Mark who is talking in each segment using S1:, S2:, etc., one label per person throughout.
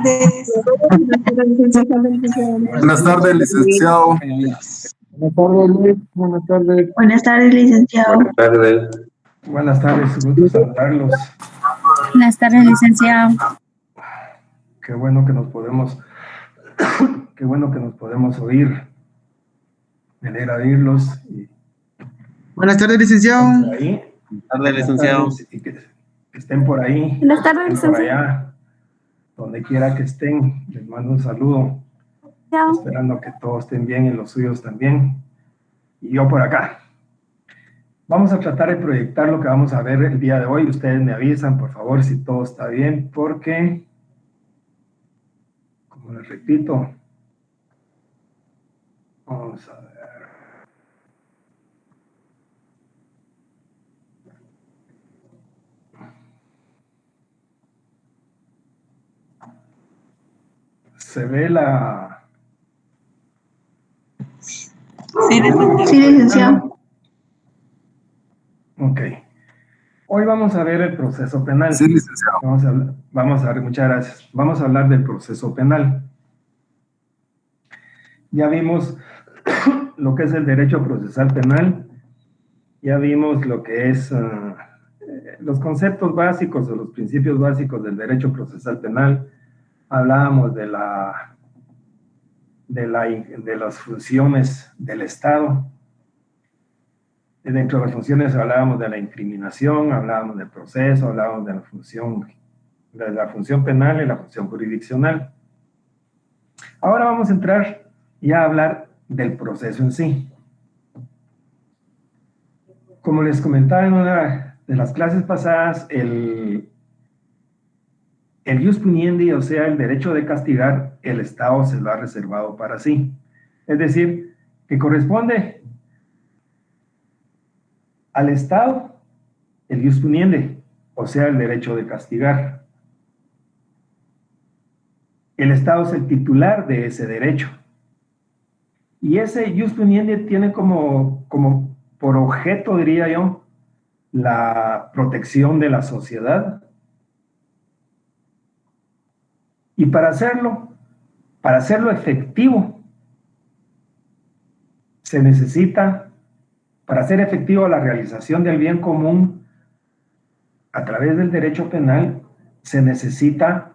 S1: tardes.
S2: Buenas tardes, licenciado.
S3: Buenas tardes, Luis. Buenas tardes.
S1: Buenas tardes, licenciado.
S4: Buenas tardes.
S3: Buenas tardes, gusto saludarlos.
S5: Buenas tardes, licenciado.
S3: Qué bueno que nos podemos oír. Me alegra oírlos.
S6: Buenas tardes, licenciado.
S3: Por ahí.
S4: Buenas tardes, licenciado.
S3: Y que estén por ahí.
S1: Buenas tardes,
S3: Estén por
S1: licenciado.
S3: allá. Donde quiera que estén, les mando un saludo. Esperando que todos estén bien y los suyos también. Y yo por acá. Vamos a tratar de proyectar lo que vamos a ver el día de hoy. Ustedes me avisan, por favor, si todo está bien, porque, como les repito, vamos a ver. Se ve la...
S1: Sí, licenciado.
S3: Ok. Hoy vamos a ver el proceso penal.
S2: Sí, licenciado.
S3: Vamos a ver, muchas gracias. Vamos a hablar del proceso penal. Ya vimos lo que es el derecho procesal penal. Ya vimos lo que es los conceptos básicos o los principios básicos del derecho procesal penal. Hablábamos de las funciones del Estado. Dentro de las funciones hablábamos de la incriminación, hablábamos del proceso, hablábamos de la función penal y la función jurisdiccional. Ahora vamos a entrar ya a hablar del proceso en sí. Como les comentaba en una de las clases pasadas, el ius puniendi, o sea, el derecho de castigar, el Estado se lo ha reservado para sí. Es decir, que corresponde al Estado el ius puniendi, o sea, el derecho de castigar. El Estado es el titular de ese derecho. Y ese ius puniendi tiene como por objeto, diría yo, la protección de la sociedad. Y para hacerlo efectivo, se necesita, para hacer efectivo la realización del bien común a través del derecho penal, se necesita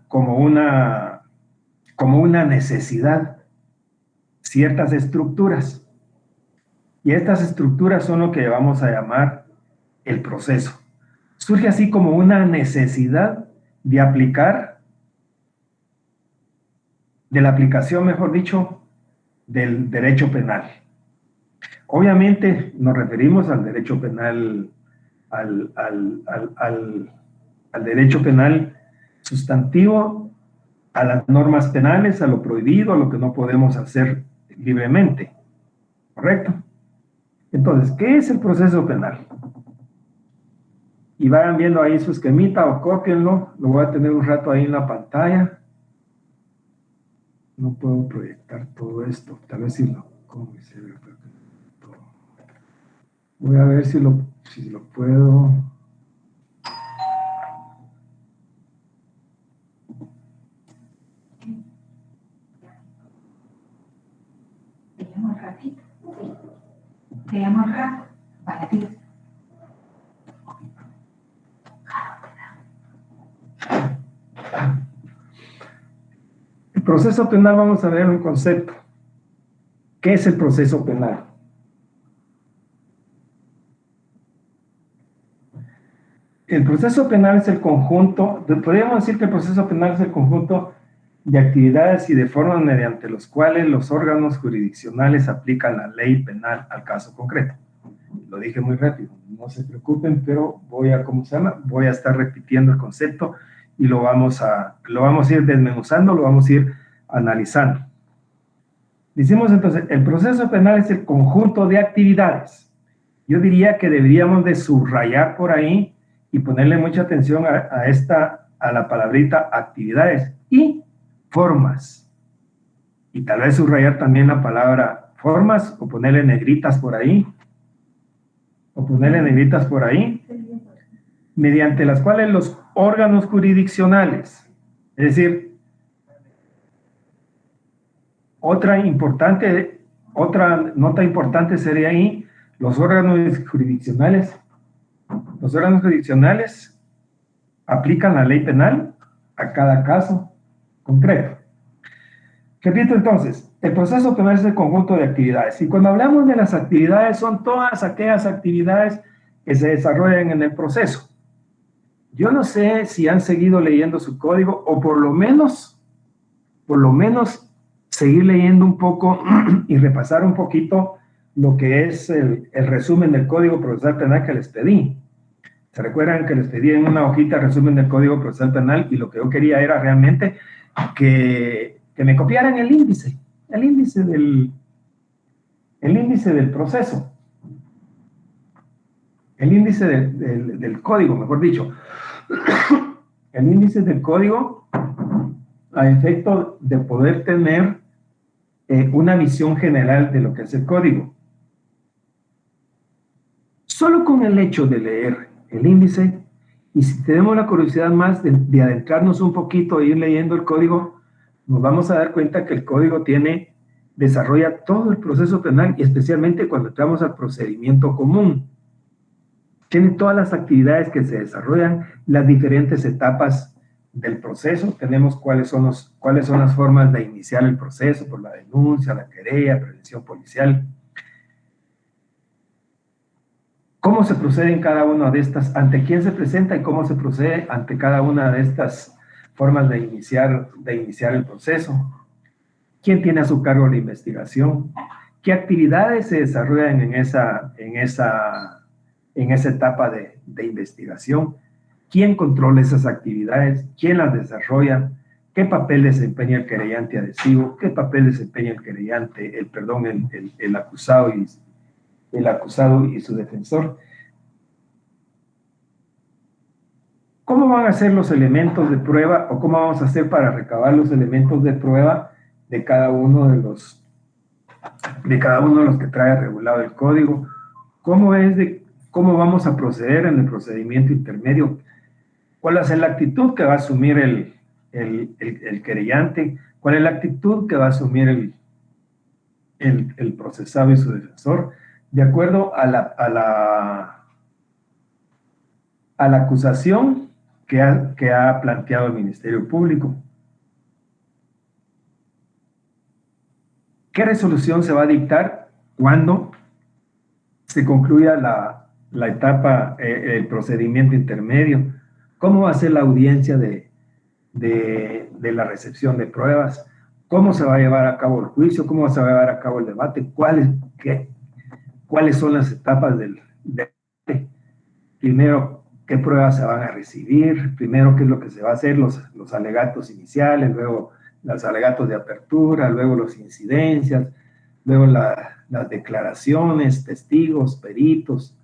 S3: como una necesidad, ciertas estructuras. Y estas estructuras son lo que vamos a llamar el proceso. Surge así como una necesidad de la aplicación, mejor dicho, del derecho penal. Obviamente nos referimos al derecho penal, al derecho penal sustantivo, a las normas penales, a lo prohibido, a lo que no podemos hacer libremente. ¿Correcto? Entonces, ¿qué es el proceso penal? Y vayan viendo ahí su esquemita o cópienlo. Lo voy a tener un rato ahí en la pantalla. No puedo proyectar todo esto. Tal vez si lo... Voy a ver si lo puedo...
S7: Te llamo rápido para ti.
S3: El proceso penal, vamos a ver un concepto. ¿Qué es el proceso penal? El proceso penal es el conjunto, podríamos decir que el proceso penal es el conjunto de actividades y de formas mediante los cuales los órganos jurisdiccionales aplican la ley penal al caso concreto. Lo dije muy rápido, no se preocupen, pero voy a estar repitiendo el concepto y lo vamos a ir desmenuzando, lo vamos a ir analizando. Decimos entonces, el proceso penal es el conjunto de actividades. Yo diría que deberíamos de subrayar por ahí y ponerle mucha atención a la palabrita actividades y formas. Y tal vez subrayar también la palabra formas o ponerle negritas por ahí. mediante las cuales órganos jurisdiccionales. Es decir, otra nota importante sería ahí los órganos jurisdiccionales. Los órganos jurisdiccionales aplican la ley penal a cada caso concreto. Repito entonces, el proceso penal es el conjunto de actividades. Y cuando hablamos de las actividades, son todas aquellas actividades que se desarrollan en el proceso. Yo no sé si han seguido leyendo su código o por lo menos seguir leyendo un poco y repasar un poquito lo que es el resumen del Código Procesal Penal que les pedí. ¿Se recuerdan que les pedí en una hojita el resumen del Código Procesal Penal? Y lo que yo quería era realmente que me copiaran el índice del proceso. El índice del código, mejor dicho. El índice del código a efecto de poder tener una visión general de lo que es el código. Solo con el hecho de leer el índice, y si tenemos la curiosidad más de adentrarnos un poquito e ir leyendo el código, nos vamos a dar cuenta que el código desarrolla todo el proceso penal, y especialmente cuando entramos al procedimiento común. Tiene todas las actividades que se desarrollan, las diferentes etapas del proceso. Tenemos cuáles son las formas de iniciar el proceso, por la denuncia, la querella, prevención policial. ¿Cómo se procede en cada una de estas? ¿Ante quién se presenta y cómo se procede ante cada una de estas formas de iniciar el proceso? ¿Quién tiene a su cargo la investigación? ¿Qué actividades se desarrollan en esa etapa de investigación? ¿Quién controla esas actividades? ¿Quién las desarrolla? ¿Qué papel desempeña el querellante adhesivo? ¿Qué papel desempeña el acusado y su defensor? ¿Cómo van a ser los elementos de prueba o cómo vamos a hacer para recabar los elementos de prueba de cada uno de los que trae regulado el código? ¿Cómo vamos a proceder en el procedimiento intermedio? ¿Cuál va a ser la actitud que va a asumir el querellante? ¿Cuál es la actitud que va a asumir el procesado y su defensor? De acuerdo a la acusación que ha planteado el Ministerio Público. ¿Qué resolución se va a dictar cuando se concluya la etapa, el procedimiento intermedio? ¿Cómo va a ser la audiencia de la recepción de pruebas? ¿Cómo se va a llevar a cabo el juicio? ¿Cómo se va a llevar a cabo el debate? ¿Cuáles son las etapas del debate? Primero, ¿qué pruebas se van a recibir? Primero, ¿qué es lo que se va a hacer? Los alegatos iniciales, luego los alegatos de apertura, luego las incidencias, luego las declaraciones, testigos, peritos,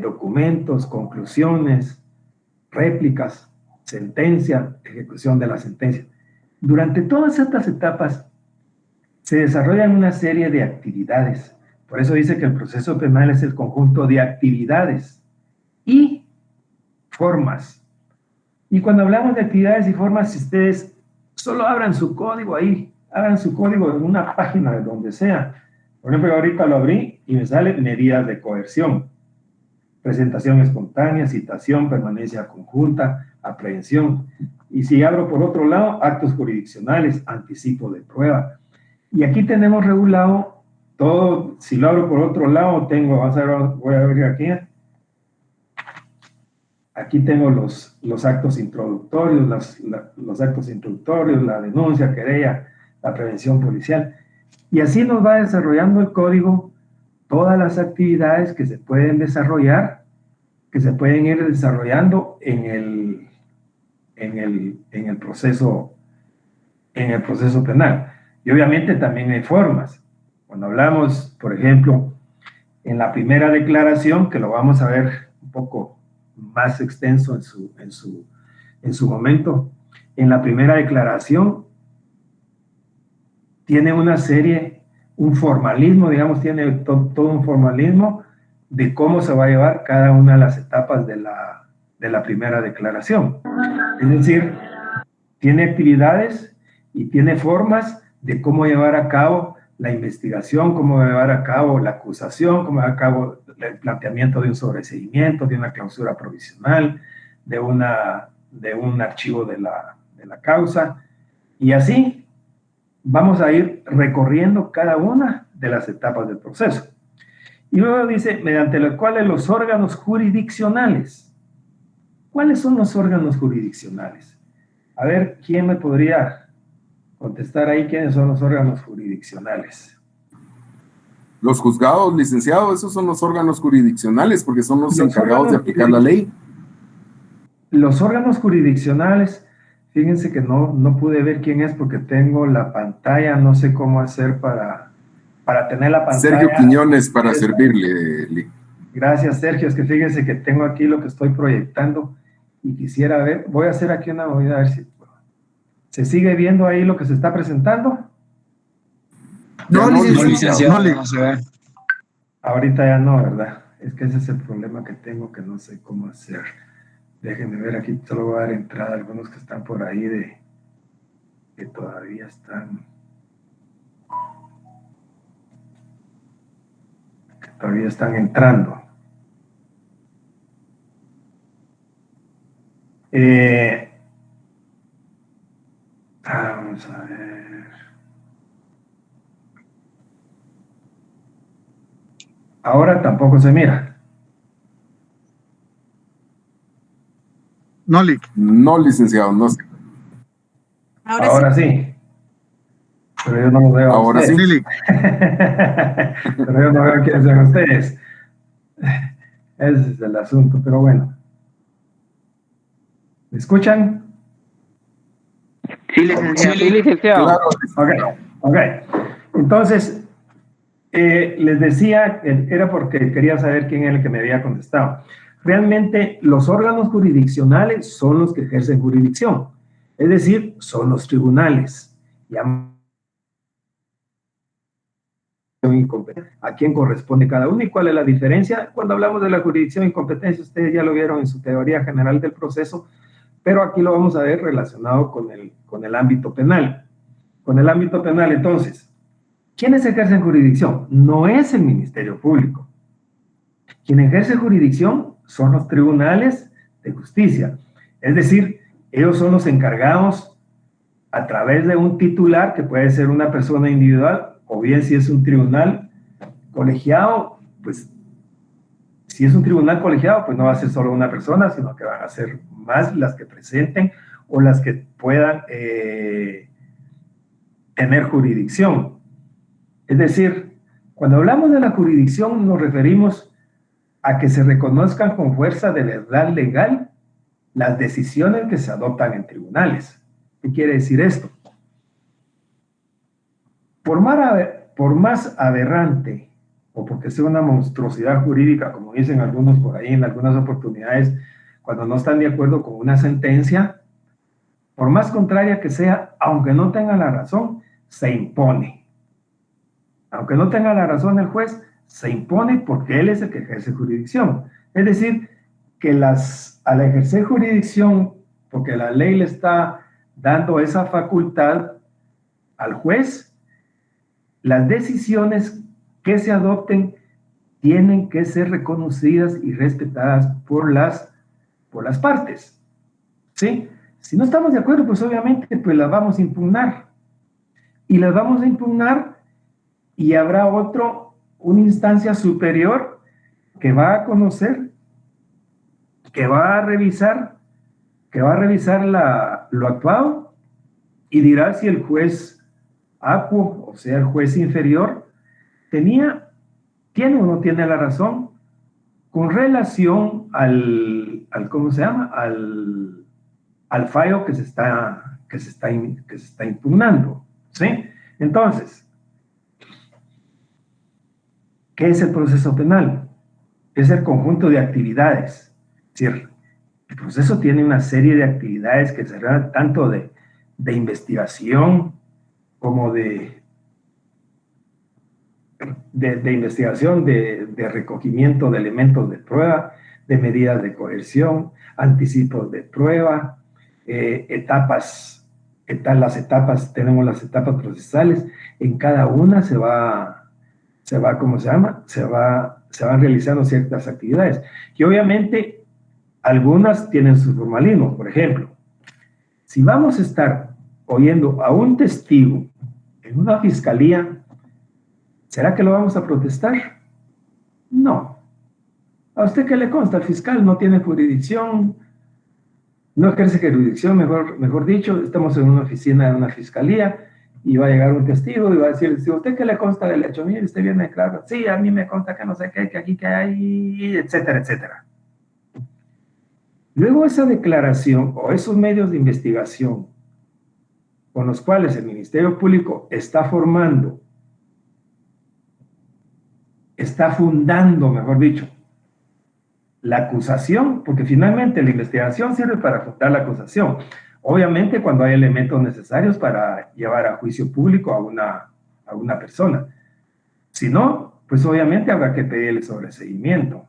S3: documentos, conclusiones, réplicas, sentencia, ejecución de la sentencia. Durante todas estas etapas se desarrollan una serie de actividades. Por eso dice que el proceso penal es el conjunto de actividades y formas. Y cuando hablamos de actividades y formas, si ustedes solo abran su código ahí, abran su código en una página de donde sea. Por ejemplo, ahorita lo abrí y me sale medidas de coerción, presentación espontánea, citación, permanencia conjunta, aprehensión. Y si abro por otro lado, actos jurisdiccionales, anticipo de prueba. Y aquí tenemos regulado todo. Si lo abro por otro lado, voy a abrir aquí. Aquí tengo los actos introductorios, la denuncia, querella, la prevención policial. Y así nos va desarrollando el código todas las actividades que se pueden desarrollar, que se pueden ir desarrollando en el proceso penal. Y obviamente también hay formas. Cuando hablamos, por ejemplo, en la primera declaración, que lo vamos a ver un poco más extenso en su momento, en la primera declaración tiene un formalismo, digamos, tiene todo un formalismo de cómo se va a llevar cada una de las etapas de la primera declaración. Es decir, tiene actividades y tiene formas de cómo llevar a cabo la investigación, cómo llevar a cabo la acusación, cómo llevar a cabo el planteamiento de un sobreseimiento, de una clausura provisional, de un archivo de la causa, y así vamos a ir recorriendo cada una de las etapas del proceso. Y luego dice, mediante los cuales los órganos jurisdiccionales. ¿Cuáles son los órganos jurisdiccionales? A ver, ¿quién me podría contestar ahí quiénes son los órganos jurisdiccionales?
S2: Los juzgados, licenciado, esos son los órganos jurisdiccionales porque son los encargados de aplicar la ley.
S3: Los órganos jurisdiccionales, fíjense que no pude ver quién es porque tengo la pantalla, no sé cómo hacer para tener la pantalla.
S2: Sergio Quiñones, para servirle.
S3: Gracias, Sergio. Es que fíjense que tengo aquí lo que estoy proyectando y quisiera ver, voy a hacer aquí una movida a ver si se sigue viendo ahí lo que se está presentando.
S6: No, licenciado.
S4: No se ve.
S3: Ahorita ya no, ¿verdad? Es que ese es el problema que tengo, que no sé cómo hacer. Déjenme ver aquí, solo voy a dar entrada a algunos que están por ahí que todavía están entrando. Vamos a ver. Ahora tampoco se mira.
S6: No, Lic.
S2: No, licenciado, no sé.
S3: Ahora sí. Pero yo no los veo.
S2: Ahora sí,
S6: Lic.
S3: Pero yo no veo quiénes son ustedes. Ese es el asunto, pero bueno. ¿Me escuchan?
S4: Sí, licenciado.
S2: Claro,
S3: Ok. Entonces, les decía que era porque quería saber quién era el que me había contestado. Realmente, los órganos jurisdiccionales son los que ejercen jurisdicción. Es decir, son los tribunales. A quién corresponde cada uno y cuál es la diferencia. Cuando hablamos de la jurisdicción y competencia, ustedes ya lo vieron en su teoría general del proceso, pero aquí lo vamos a ver relacionado con el ámbito penal. Con el ámbito penal, entonces, ¿quiénes ejercen jurisdicción? No es el Ministerio Público. Quien ejerce jurisdicción son los tribunales de justicia. Es decir, ellos son los encargados a través de un titular, que puede ser una persona individual, o bien si es un tribunal colegiado, pues si es un tribunal colegiado, pues no va a ser solo una persona, sino que van a ser más las que presenten o las que puedan tener jurisdicción. Es decir, cuando hablamos de la jurisdicción nos referimos a que se reconozcan con fuerza de verdad legal las decisiones que se adoptan en tribunales. ¿Qué quiere decir esto? Por más aberrante o porque sea una monstruosidad jurídica, como dicen algunos por ahí en algunas oportunidades, cuando no están de acuerdo con una sentencia, por más contraria que sea, aunque no tenga la razón, se impone. Aunque no tenga la razón el juez, se impone porque él es el que ejerce jurisdicción. Es decir, que al ejercer jurisdicción, porque la ley le está dando esa facultad al juez, las decisiones que se adopten tienen que ser reconocidas y respetadas por las partes, ¿sí? Si no estamos de acuerdo, pues obviamente pues las vamos a impugnar. Y las vamos a impugnar y habrá una instancia superior que va a conocer, que va a revisar lo actuado y dirá si el juez acuo, o sea, el juez inferior, tiene o no tiene la razón con relación ¿cómo se llama? Al fallo que se está impugnando, ¿sí? Entonces, ¿qué es el proceso penal? Es el conjunto de actividades. Es decir, el proceso tiene una serie de actividades que se tratan tanto de investigación como de investigación, de recogimiento de elementos de prueba, de medidas de coerción. anticipos de prueba, tenemos las etapas procesales, en cada una se van realizando ciertas actividades, y obviamente algunas tienen su formalismo. Por ejemplo, si vamos a estar oyendo a un testigo en una fiscalía, ¿será que lo vamos a protestar? No. ¿A usted qué le consta? El fiscal no tiene jurisdicción, no ejerce jurisdicción, mejor dicho, estamos en una oficina de una fiscalía y va a llegar un testigo y va a decir, ¿a usted qué le consta del hecho? Mire, usted viene a declarar, sí, a mí me consta que no sé qué, que aquí que hay, etcétera, etcétera. Luego esa declaración o esos medios de investigación con los cuales el Ministerio Público está fundando, mejor dicho, la acusación, porque finalmente la investigación sirve para fundar la acusación. Obviamente cuando hay elementos necesarios para llevar a juicio público a una persona. Si no, pues obviamente habrá que pedirle sobreseimiento,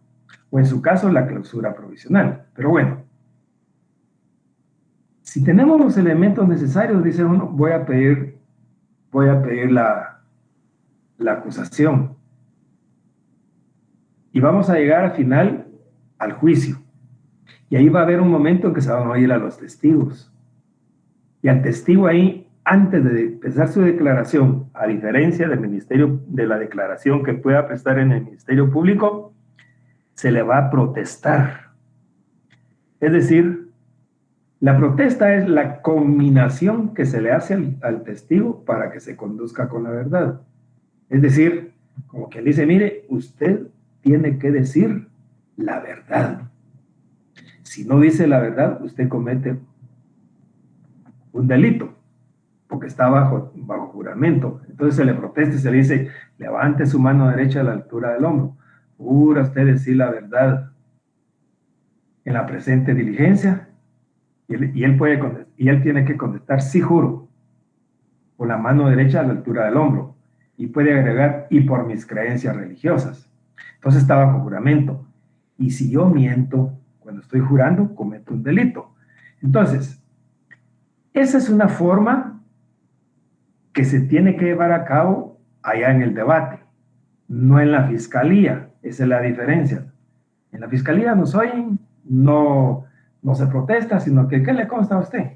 S3: o en su caso la clausura provisional. Pero bueno, si tenemos los elementos necesarios, dice uno, voy a pedir la acusación. Y vamos a llegar al final al juicio. Y ahí va a haber un momento en que se van a oír a los testigos. Y al testigo ahí, antes de empezar su declaración, a diferencia de la declaración que pueda prestar en el Ministerio Público, se le va a protestar. Es decir, la protesta es la conminación que se le hace al testigo para que se conduzca con la verdad. Es decir, como quien dice, mire, usted tiene que decir la verdad. Si no dice la verdad, usted comete un delito, porque está bajo juramento. Entonces se le protesta y se le dice, levante su mano derecha a la altura del hombro. ¿Jura usted decir la verdad en la presente diligencia? Y él tiene que contestar, sí juro, con la mano derecha a la altura del hombro. Y puede agregar, y por mis creencias religiosas. Entonces está bajo juramento. Y si yo miento, cuando estoy jurando, cometo un delito. Entonces, esa es una forma que se tiene que llevar a cabo allá en el debate, no en la fiscalía. Esa es la diferencia. En la fiscalía nos oyen, no se protesta, sino que ¿qué le consta a usted?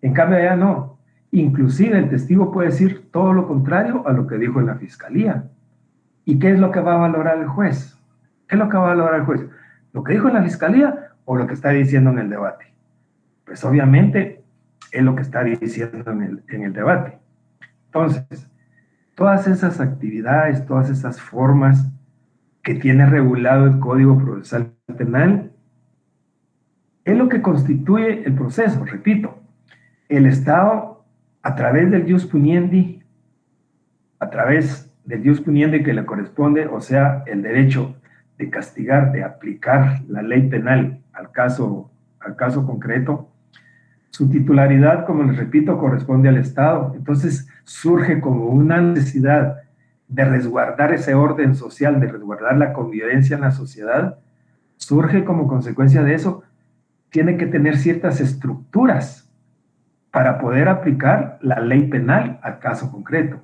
S3: En cambio allá no. Inclusive el testigo puede decir todo lo contrario a lo que dijo en la fiscalía. ¿Y qué es lo que va a valorar el juez? ¿Qué es lo que va a valorar el juez? ¿Lo que dijo en la fiscalía o lo que está diciendo en el debate? Pues obviamente es lo que está diciendo en el debate. Entonces, todas esas actividades, todas esas formas que tiene regulado el Código Procesal Penal es lo que constituye el proceso. Repito, el Estado, a través del ius puniendi, que le corresponde, o sea, el derecho de castigar, de aplicar la ley penal al caso concreto, su titularidad, como les repito, corresponde al Estado. Entonces surge como una necesidad de resguardar ese orden social, de resguardar la convivencia en la sociedad. Surge como consecuencia de eso, tiene que tener ciertas estructuras para poder aplicar la ley penal al caso concreto.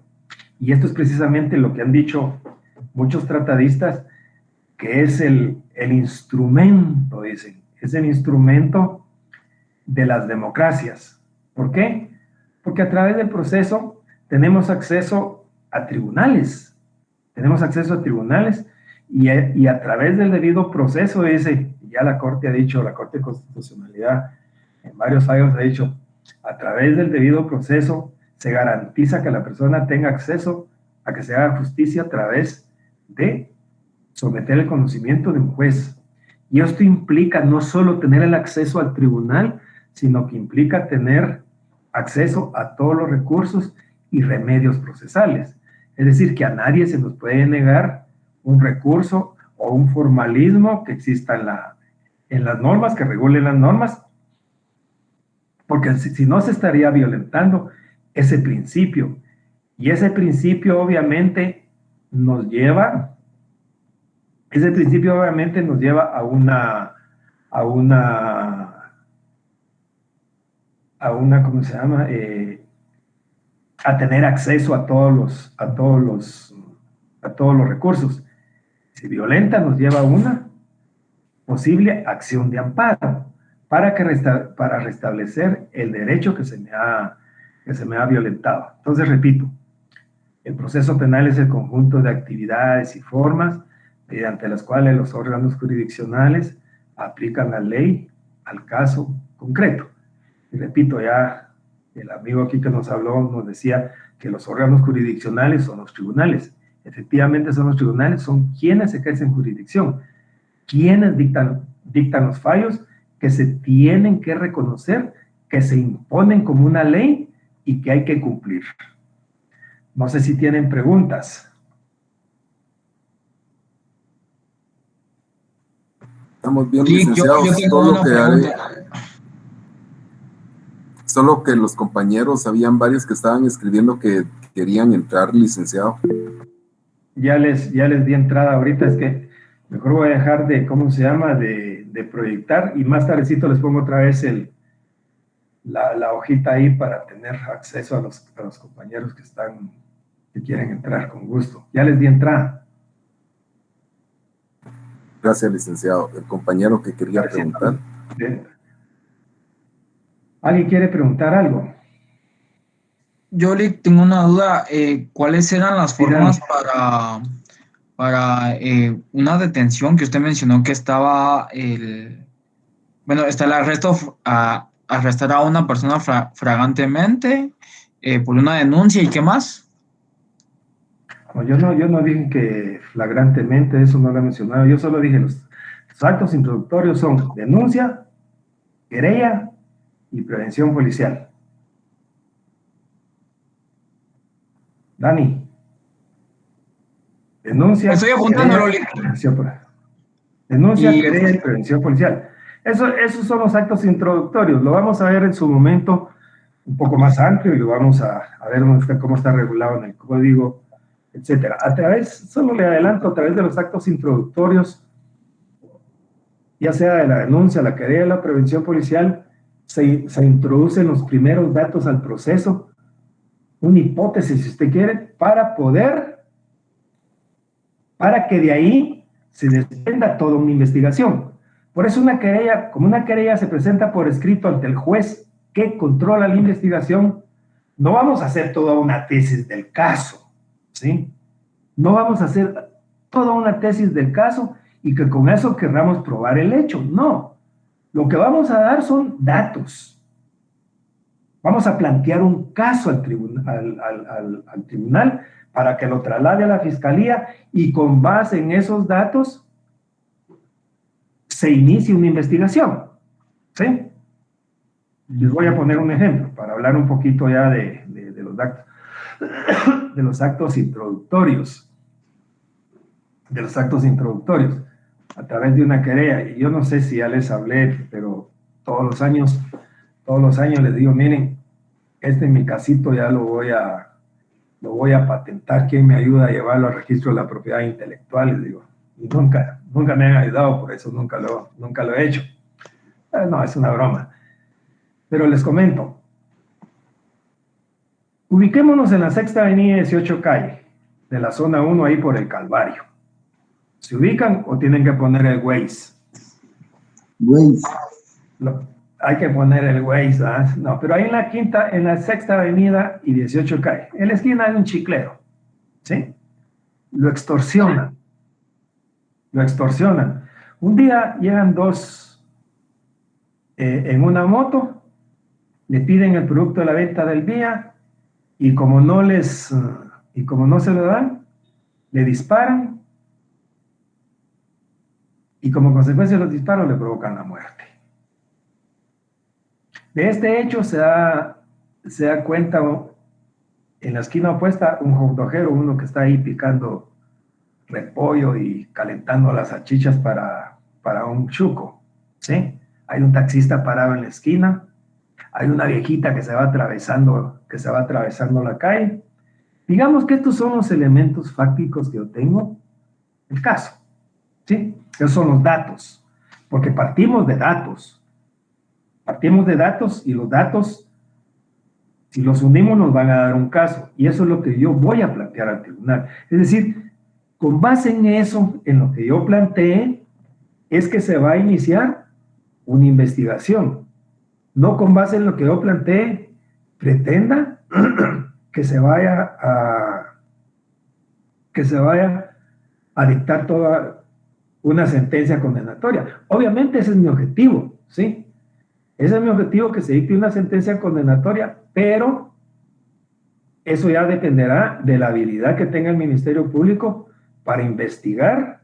S3: Y esto es precisamente lo que han dicho muchos tratadistas, que es el instrumento, dicen, es el instrumento de las democracias. ¿Por qué? Porque a través del proceso tenemos acceso a tribunales. Y a través del debido proceso, ya la Corte ha dicho, la Corte de Constitucionalidad en varios fallos ha dicho, a través del debido proceso se garantiza que la persona tenga acceso a que se haga justicia a través de someter el conocimiento de un juez. Y esto implica no solo tener el acceso al tribunal, sino que implica tener acceso a todos los recursos y remedios procesales. Es decir, que a nadie se nos puede negar un recurso o un formalismo que exista en las normas, que regulen las normas, porque si no se estaría violentando ese principio. Y ese principio obviamente nos lleva a a una, ¿cómo se llama? A tener acceso a todos los recursos. Si violenta, nos lleva a una posible acción de amparo para restablecer el derecho que se me ha violentado. Entonces, repito, el proceso penal es el conjunto de actividades y formas mediante las cuales los órganos jurisdiccionales aplican la ley al caso concreto. Y repito, ya el amigo aquí que nos habló nos decía que los órganos jurisdiccionales son los tribunales. Efectivamente son los tribunales, son quienes ejercen jurisdicción, quienes dictan los fallos que se tienen que reconocer, que se imponen como una ley y que hay que cumplir. No sé si tienen preguntas.
S2: Estamos bien,
S6: Sí,
S2: licenciados.
S6: yo tengo una pregunta.
S2: Solo que los compañeros, habían varios que estaban escribiendo que querían entrar, licenciado.
S3: Ya les di entrada ahorita, es que mejor voy a dejar de, ¿cómo se llama?, de proyectar, y más tardecito les pongo otra vez la hojita ahí para tener acceso a los compañeros que quieren entrar con gusto. Ya les di entrada.
S2: Gracias, licenciado. El compañero que quería preguntar.
S3: ¿Alguien quiere preguntar algo?
S6: Yo le tengo una duda. ¿Cuáles eran las formas para una detención que usted mencionó que estaba está el arresto, arrestar a una persona flagrantemente por una denuncia y qué más?
S3: No, yo no dije que flagrantemente, eso no lo he mencionado. Yo solo dije los actos introductorios son denuncia, querella y prevención policial. Dani. Denuncia.
S6: Estoy apuntándolo.
S3: Denuncia, querella y prevención policial. Esos son los actos introductorios. Lo vamos a ver en su momento un poco más amplio y lo vamos a ver cómo está regulado en el código, etcétera. Solo le adelanto, a través de los actos introductorios, ya sea de la denuncia, la querella, la prevención policial, se introducen los primeros datos al proceso, una hipótesis, si usted quiere, para que de ahí se desprenda toda una investigación. Por eso como una querella se presenta por escrito ante el juez que controla la investigación, no vamos a hacer toda una tesis del caso, ¿sí? No vamos a hacer toda una tesis del caso y que con eso querramos probar el hecho, no. Lo que vamos a dar son datos. Vamos a plantear un caso al tribunal para que lo traslade a la fiscalía y con base en esos datos se inicie una investigación, ¿sí? Les voy a poner un ejemplo para hablar un poquito ya de los actos introductorios. De los actos introductorios a través de una querella. Y yo no sé si ya les hablé, pero todos los años les digo, miren, en mi casito ya lo voy a patentar. ¿Quién me ayuda a llevarlo al registro de la propiedad intelectual? Les digo, y nunca me han ayudado, por eso nunca lo he hecho. No, es una broma. Pero les comento. Ubiquémonos en la 6ª Avenida 18 Calle, de la zona 1, ahí por el Calvario. ¿Se ubican o tienen que poner el Waze?
S8: Waze.
S3: Hay que poner el Waze, ¿ah? No, pero ahí en la 6ª Avenida y 18 Calle, en la esquina hay un chiclero, ¿sí? Lo extorsionan. Un día llegan dos en una moto, le piden el producto de la venta del día y como no se lo dan, le disparan y como consecuencia de los disparos le provocan la muerte. De este hecho se da cuenta en la esquina opuesta un hot dogero, uno que está ahí picando repollo y calentando las salchichas para un chuco, ¿sí? Hay un taxista parado en la esquina, hay una viejita que se va atravesando la calle. Digamos que estos son los elementos fácticos que yo tengo, el caso, ¿sí? Esos son los datos. porque partimos de datos. Partimos de datos y los datos, si los unimos, nos van a dar un caso. Y eso es lo que yo voy a plantear al tribunal. Es decir, con base en eso, en lo que yo planteé, es que se va a iniciar una investigación. No con base en lo que yo planteé, pretenda que se vaya a dictar toda una sentencia condenatoria. Obviamente ese es mi objetivo, ¿sí? Ese es mi objetivo, que se dicte una sentencia condenatoria, pero eso ya dependerá de la habilidad que tenga el Ministerio Público para investigar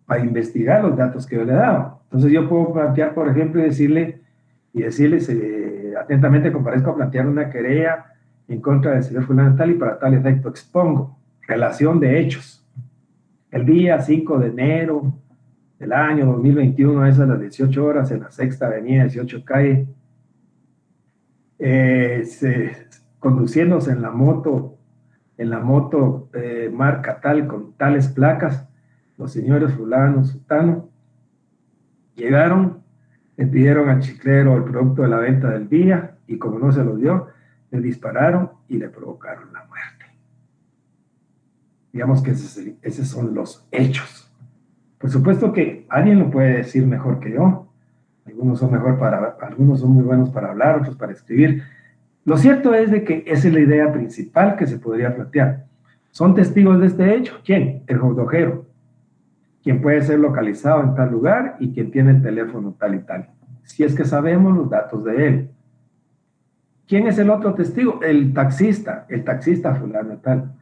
S3: los datos que yo le he dado. Entonces yo puedo plantear, por ejemplo, y decirles, atentamente comparezco a plantear una querella en contra del señor fulano tal, y para tal efecto expongo relación de hechos. El día 5 de enero del año 2021, a esas las 18 horas, en la Sexta Avenida, 18 calle, conduciéndose en la moto marca tal, con tales placas, los señores fulano, sutano, llegaron, le pidieron al chiclero el producto de la venta del día, y como no se lo dio, le dispararon y le provocaron la muerte. Digamos que esos son los hechos. Por supuesto que alguien lo puede decir mejor que yo. Algunos son muy buenos para hablar, otros para escribir. Lo cierto es de que esa es la idea principal que se podría plantear. ¿Son testigos de este hecho? ¿Quién? El hordojero, quien puede ser localizado en tal lugar y quien tiene el teléfono tal y tal, si es que sabemos los datos de él. ¿Quién es el otro testigo? El taxista fulano tal.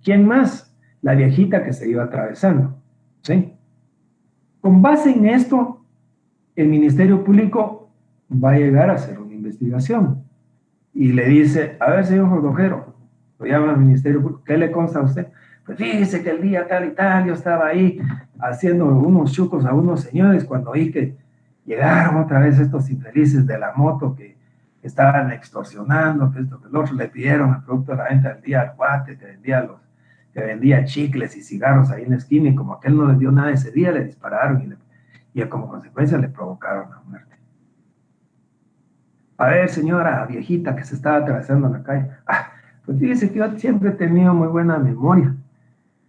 S3: ¿Quién más? La viejita que se iba atravesando, ¿sí? Con base en esto, el Ministerio Público va a llegar a hacer una investigación y le dice, a ver, señor hordojero, lo llama al Ministerio Público, ¿qué le consta a usted? Pues fíjese que el día tal y tal, yo estaba ahí haciendo unos chucos a unos señores cuando oí que llegaron otra vez estos infelices de la moto que estaban extorsionando, que esto, que el otro, le pidieron el producto de la venta del día al cuate que vendía chicles y cigarros ahí en la esquina, y como aquel no les dio nada ese día, le dispararon y como consecuencia le provocaron la muerte. A ver, señora viejita que se estaba atravesando la calle, pues fíjese que yo siempre he tenido muy buena memoria.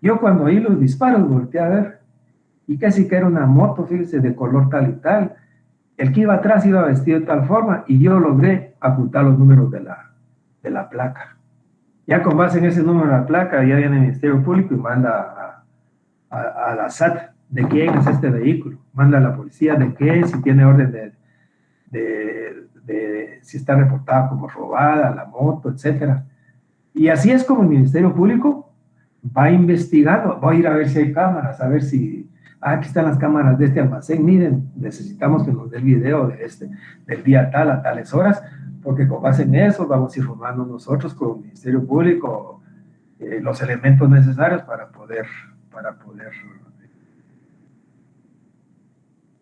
S3: Yo cuando oí los disparos volteé a ver, y casi que era una moto, fíjese, de color tal y tal. El que iba atrás iba vestido de tal forma, y yo logré apuntar los números de la placa. Ya con base en ese número de la placa, ya viene el Ministerio Público y manda a la SAT de quién es este vehículo. Manda a la policía de qué, si tiene orden si está reportada como robada, la moto, etc. Y así es como el Ministerio Público va investigando, va a ir a ver si hay cámaras, a ver si, aquí están las cámaras de este almacén, miren, necesitamos que nos dé el video del día tal a tales horas, porque con base en eso vamos a ir formando nosotros como Ministerio Público los elementos necesarios para poder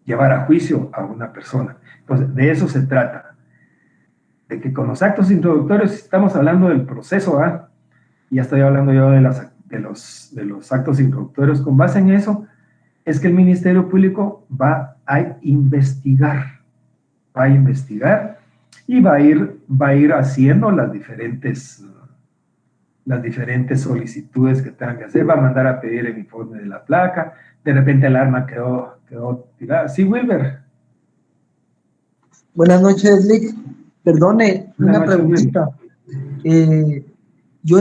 S3: llevar a juicio a una persona. Entonces, de eso se trata, de que con los actos introductorios, estamos hablando del proceso, ya estoy hablando yo de los actos introductorios, con base en eso, es que el Ministerio Público va a investigar y va a ir haciendo las diferentes solicitudes que tengan que hacer, va a mandar a pedir el informe de la placa, de repente el arma quedó tirada. Sí, Wilber.
S8: Buenas noches, Lick. Perdone, una preguntita. Yo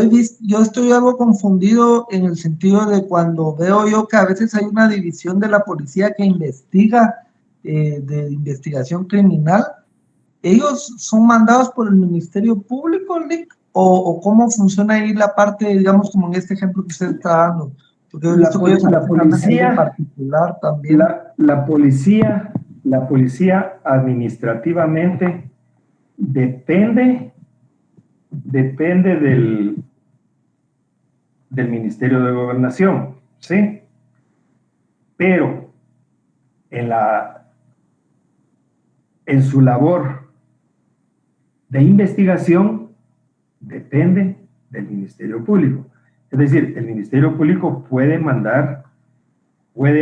S8: estoy algo confundido en el sentido de cuando veo yo que a veces hay una división de la policía que investiga, de investigación criminal. ¿Ellos son mandados por el Ministerio Público, Lick? ¿O cómo funciona ahí la parte, digamos, como en este ejemplo que usted está dando? Porque
S3: la policía
S8: particular también.
S3: La policía administrativamente depende del Ministerio de Gobernación, ¿sí? Pero en su labor de investigación depende del Ministerio Público. Es decir, el Ministerio Público puede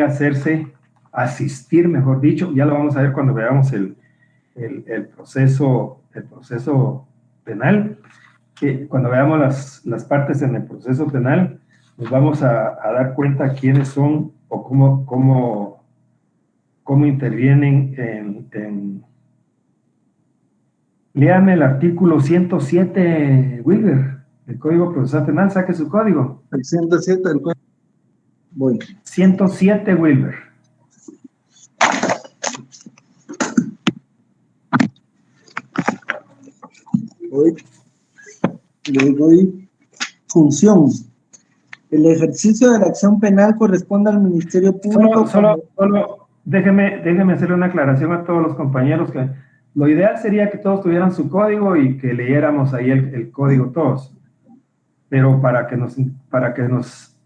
S3: hacerse asistir, mejor dicho, ya lo vamos a ver cuando veamos el proceso penal, que cuando veamos las partes en el proceso penal, nos vamos a dar cuenta quiénes son o cómo intervienen Léame el artículo 107, Wilber, del Código Procesal Penal, saque su código.
S8: El 107 del código. Voy.
S3: 107, Wilber.
S8: Le doy función. El ejercicio de la acción penal corresponde al Ministerio Público.
S3: Solo déjeme hacerle una aclaración a todos los compañeros que lo ideal sería que todos tuvieran su código y que leyéramos ahí el código todos. Pero para que nos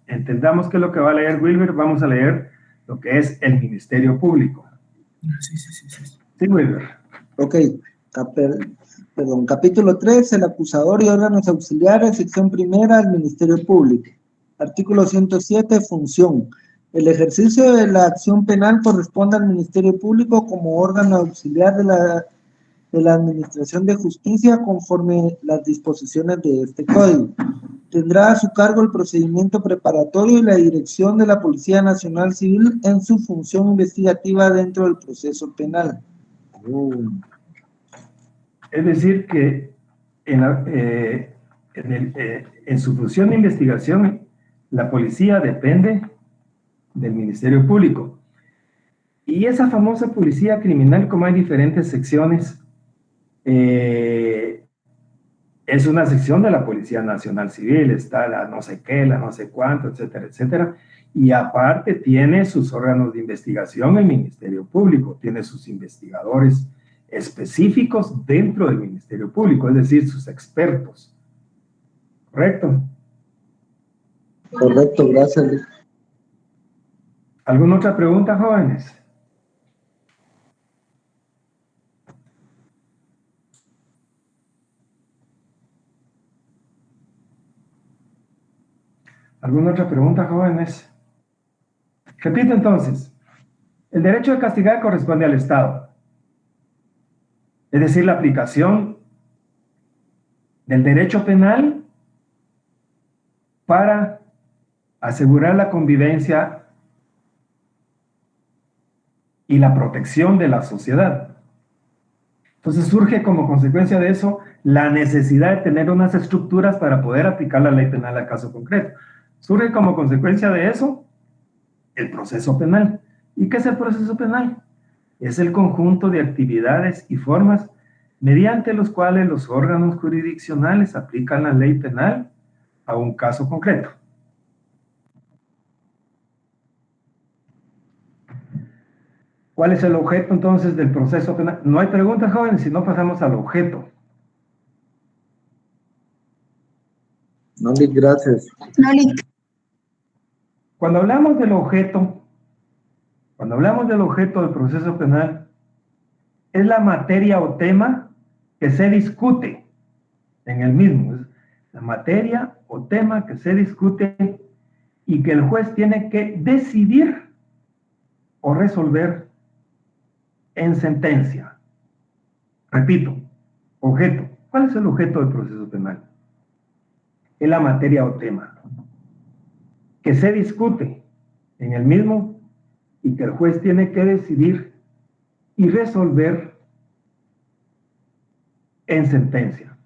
S3: entendamos qué es lo que va a leer Wilber, vamos a leer lo que es el Ministerio Público. Sí, Wilber.
S8: Ok. Perdón. Capítulo 3, el acusador y órganos auxiliares, sección primera, el Ministerio Público. Artículo 107, función. El ejercicio de la acción penal corresponde al Ministerio Público como órgano auxiliar de la Administración de Justicia conforme las disposiciones de este código. Tendrá a su cargo el procedimiento preparatorio y la dirección de la Policía Nacional Civil en su función investigativa dentro del proceso penal.
S3: Es decir, que en su función de investigación, la policía depende del Ministerio Público. Y esa famosa policía criminal, como hay diferentes secciones, es una sección de la Policía Nacional Civil, está la no sé qué, la no sé cuánto, etcétera, etcétera. Y aparte tiene sus órganos de investigación el Ministerio Público, tiene sus investigadores específicos dentro del Ministerio Público, es decir, sus expertos. ¿Correcto?
S8: Correcto, gracias.
S3: ¿Alguna otra pregunta, jóvenes? ¿Alguna otra pregunta, jóvenes? Repito entonces, el derecho de castigar corresponde al Estado. Es decir, la aplicación del derecho penal para asegurar la convivencia y la protección de la sociedad. Entonces surge como consecuencia de eso la necesidad de tener unas estructuras para poder aplicar la ley penal al caso concreto. Surge como consecuencia de eso el proceso penal. ¿Y qué es el proceso penal? Es el conjunto de actividades y formas mediante los cuales los órganos jurisdiccionales aplican la ley penal a un caso concreto. ¿Cuál es el objeto entonces del proceso penal? No hay preguntas, jóvenes, si no pasamos al objeto.
S8: No, gracias.
S3: Cuando hablamos del objeto del proceso penal, es la materia o tema que se discute en el mismo. Es la materia o tema que se discute y que el juez tiene que decidir o resolver en sentencia. Repito, objeto. ¿Cuál es el objeto del proceso penal? Es la materia o tema que se discute en el mismo y que el juez tiene que decidir y resolver en sentencia.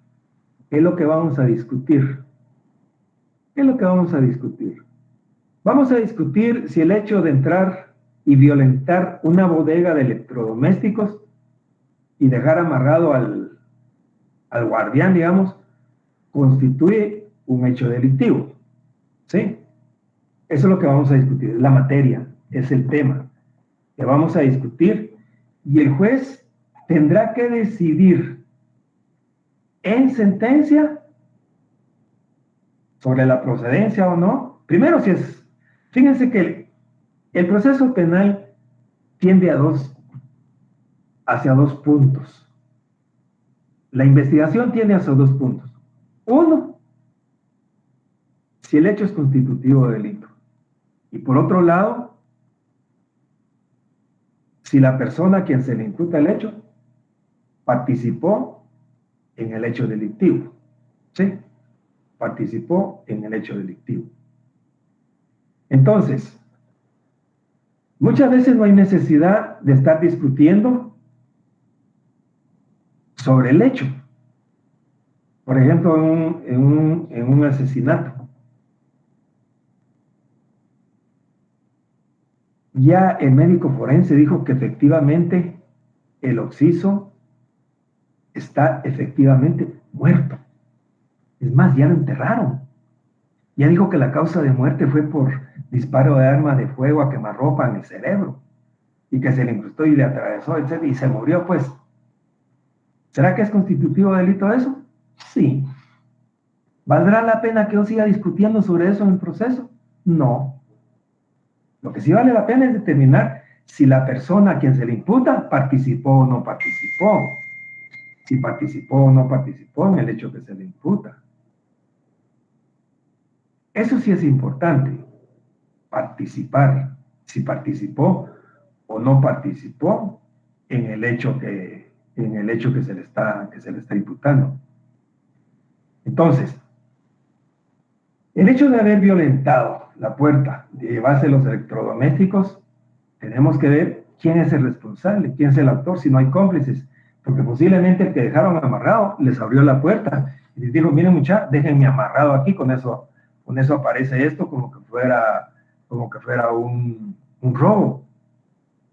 S3: ¿Qué es lo que vamos a discutir? ¿Qué es lo que vamos a discutir? Vamos a discutir si el hecho de entrar y violentar una bodega de electrodomésticos y dejar amarrado al guardián, digamos, constituye un hecho delictivo. ¿Sí? Eso es lo que vamos a discutir, es la materia, es el tema que vamos a discutir y el juez tendrá que decidir en sentencia sobre la procedencia o no. Primero, fíjense que el proceso penal tiende hacia dos puntos. La investigación tiende hacia dos puntos. Uno, si el hecho es constitutivo de delito. Y por otro lado, si la persona a quien se le imputa el hecho participó en el hecho delictivo. ¿Sí? Participó en el hecho delictivo. Entonces, muchas veces no hay necesidad de estar discutiendo sobre el hecho. Por ejemplo, en un asesinato. Ya el médico forense dijo que efectivamente el occiso está efectivamente muerto. Es más, ya lo enterraron. Ya dijo que la causa de muerte fue por disparo de arma de fuego a quemarropa en el cerebro y que se le incrustó y le atravesó, etc. Y se murió, pues. ¿Será que es constitutivo de delito eso? Sí. ¿Valdrá la pena que yo siga discutiendo sobre eso en el proceso? No. Lo que sí vale la pena es determinar si la persona a quien se le imputa participó o no participó. Si participó o no participó en el hecho que se le imputa. Eso sí es importante, participar, si participó o no participó en el hecho que se le está imputando. Entonces, el hecho de haber violentado la puerta, de llevarse los electrodomésticos, tenemos que ver quién es el responsable, quién es el autor, si no hay cómplices, porque posiblemente el que dejaron amarrado les abrió la puerta y les dijo, miren muchachos, déjenme amarrado aquí, con eso aparece esto como que fuera un robo.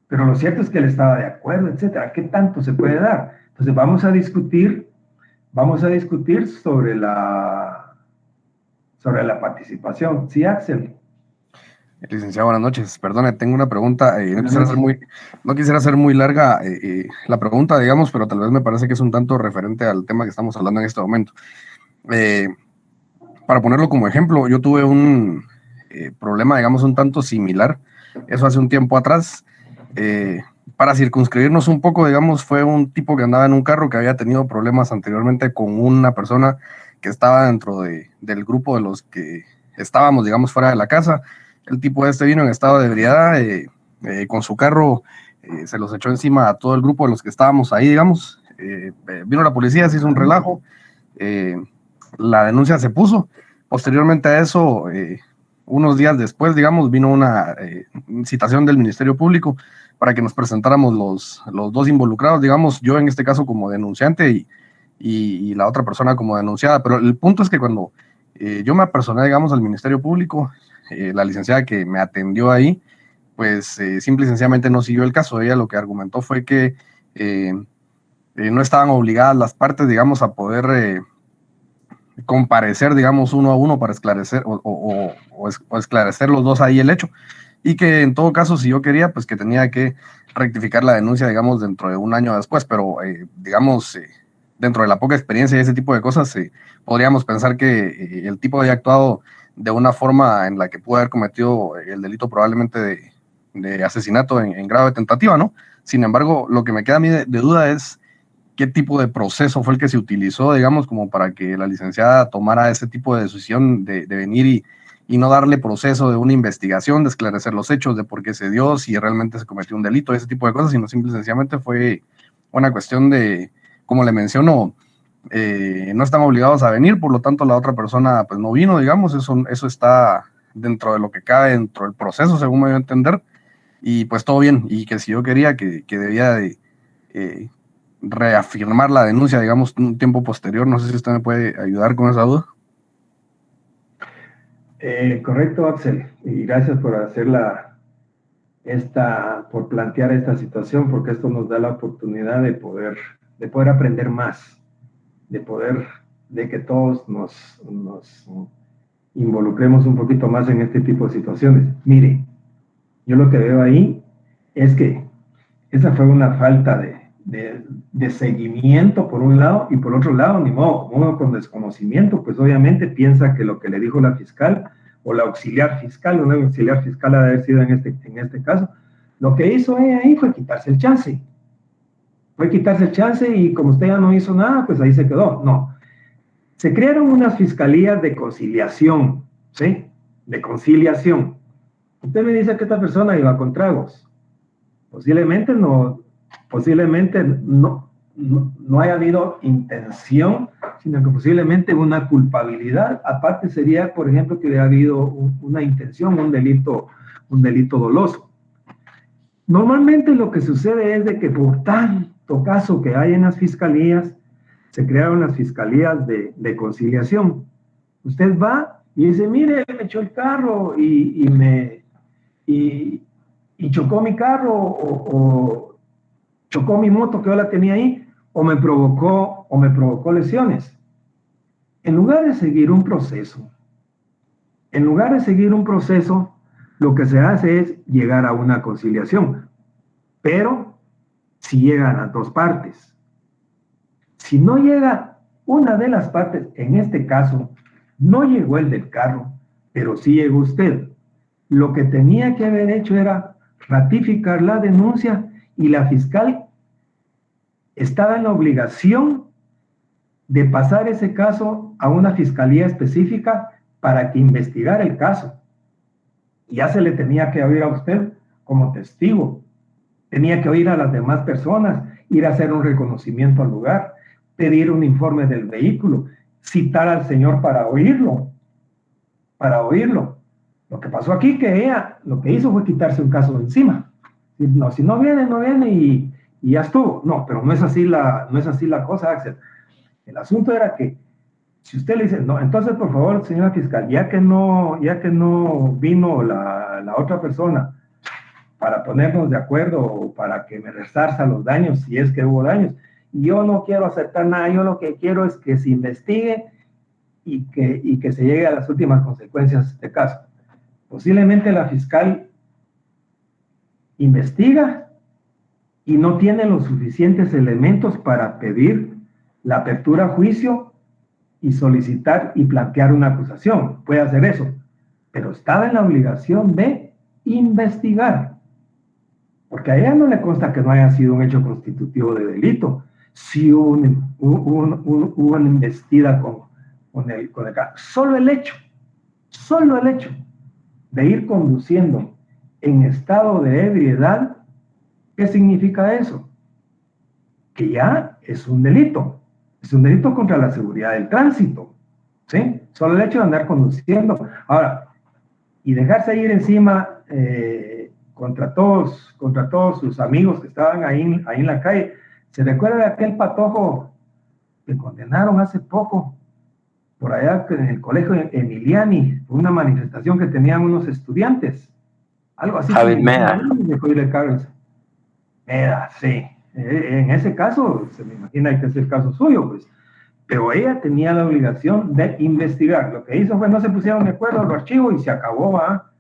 S3: Pero lo cierto es que él estaba de acuerdo, etcétera. ¿Qué tanto se puede dar? Entonces vamos a discutir sobre la participación. Sí, Axel.
S9: Licenciado, buenas noches. Perdone, tengo una pregunta. No quisiera ser muy larga la pregunta, digamos, pero tal vez me parece que es un tanto referente al tema que estamos hablando en este momento. Para ponerlo como ejemplo, yo tuve un problema, digamos, un tanto similar. Eso hace un tiempo atrás. Para circunscribirnos un poco, digamos, fue un tipo que andaba en un carro que había tenido problemas anteriormente con una persona que estaba dentro del grupo de los que estábamos, digamos, fuera de la casa. El tipo vino en estado de ebriedad, con su carro, se los echó encima a todo el grupo de los que estábamos ahí, digamos. Vino la policía, se hizo un relajo, la denuncia se puso. Posteriormente a eso, unos días después, digamos, vino una citación del Ministerio Público para que nos presentáramos los dos involucrados, digamos, yo en este caso como denunciante y la otra persona como denunciada. Pero el punto es que cuando yo me apersoné, digamos, al Ministerio Público, la licenciada que me atendió ahí, pues simple y sencillamente no siguió el caso. Ella lo que argumentó fue que no estaban obligadas las partes, digamos, a poder comparecer, digamos, uno a uno para esclarecer o esclarecer los dos ahí el hecho, y que en todo caso, si yo quería, pues que tenía que rectificar la denuncia, digamos, dentro de un año después. Pero digamos, dentro de la poca experiencia y ese tipo de cosas, podríamos pensar que el tipo había actuado de una forma en la que pudo haber cometido el delito probablemente de asesinato en grado de tentativa, ¿no? Sin embargo, lo que me queda a mí de duda es qué tipo de proceso fue el que se utilizó, digamos, como para que la licenciada tomara ese tipo de decisión de venir y no darle proceso de una investigación, de esclarecer los hechos, de por qué se dio, si realmente se cometió un delito, ese tipo de cosas, sino simple y sencillamente fue una cuestión de, como le menciono, no están obligados a venir, por lo tanto la otra persona pues no vino, digamos. Eso está dentro de lo que cabe dentro del proceso, según me voy a entender, y pues todo bien. Y que si yo quería que debía de reafirmar la denuncia, digamos, un tiempo posterior. No sé si usted me puede ayudar con esa duda.
S3: Correcto, Axel, y gracias por por plantear esta situación, porque esto nos da la oportunidad de poder aprender más, de que todos nos involucremos un poquito más en este tipo de situaciones. Mire, yo lo que veo ahí es que esa fue una falta de seguimiento por un lado, y por otro lado, ni modo, uno con desconocimiento, pues obviamente piensa que lo que le dijo la fiscal o la auxiliar fiscal, una auxiliar fiscal ha de haber sido en este caso, lo que hizo ahí fue quitarse el chance. Y como usted ya no hizo nada, pues ahí se quedó. No. Se crearon unas fiscalías de conciliación, ¿sí? De conciliación. Usted me dice que esta persona iba con tragos. Posiblemente no haya habido intención, sino que posiblemente una culpabilidad. Aparte sería, por ejemplo, que hubiera habido una intención, un delito doloso. Normalmente lo que sucede es de que por tanto caso que hay en las fiscalías, se crearon las fiscalías de conciliación. Usted va y dice, mire, me echó el carro y chocó mi carro o chocó mi moto que yo la tenía ahí, o me provocó lesiones. En lugar de seguir un proceso, lo que se hace es llegar a una conciliación, pero si llegan las dos partes. Si no llega una de las partes, en este caso, no llegó el del carro, pero sí llegó usted. Lo que tenía que haber hecho era ratificar la denuncia y la fiscal estaba en la obligación de pasar ese caso a una fiscalía específica para que investigara el caso. Y ya se le tenía que oír a usted como testigo. Tenía que oír a las demás personas, ir a hacer un reconocimiento al lugar, pedir un informe del vehículo, citar al señor para oírlo. Lo que pasó aquí, que ella lo que hizo fue quitarse un caso de encima. No, si no viene y ya estuvo. No, pero no es así la cosa, Axel. El asunto era que si usted le dice, no, entonces por favor, señora fiscal, ya que no vino la otra persona para ponernos de acuerdo o para que me resarza los daños, si es que hubo daños, yo no quiero aceptar nada, yo lo que quiero es que se investigue y que se llegue a las últimas consecuencias de este caso. Posiblemente la fiscal investiga y no tiene los suficientes elementos para pedir la apertura a juicio y solicitar y plantear una acusación. Puede hacer eso, pero estaba en la obligación de investigar, porque a ella no le consta que no haya sido un hecho constitutivo de delito. Si hubo una embestida con el carro. Solo el hecho de ir conduciendo en estado de ebriedad, ¿qué significa eso? Que ya es un delito contra la seguridad del tránsito, ¿sí? Solo el hecho de andar conduciendo. Ahora, y dejarse ir encima contra todos sus amigos que estaban ahí en la calle. ¿Se recuerda de aquel patojo que condenaron hace poco por allá en el colegio Emiliani, por una manifestación que tenían unos estudiantes? Algo así.
S4: Javid Meda.
S3: Meda, sí. En ese caso, se me imagina que es el caso suyo, pues. Pero ella tenía la obligación de investigar. Lo que hizo fue no se pusieron de acuerdo al archivo y se acabó, ¿va?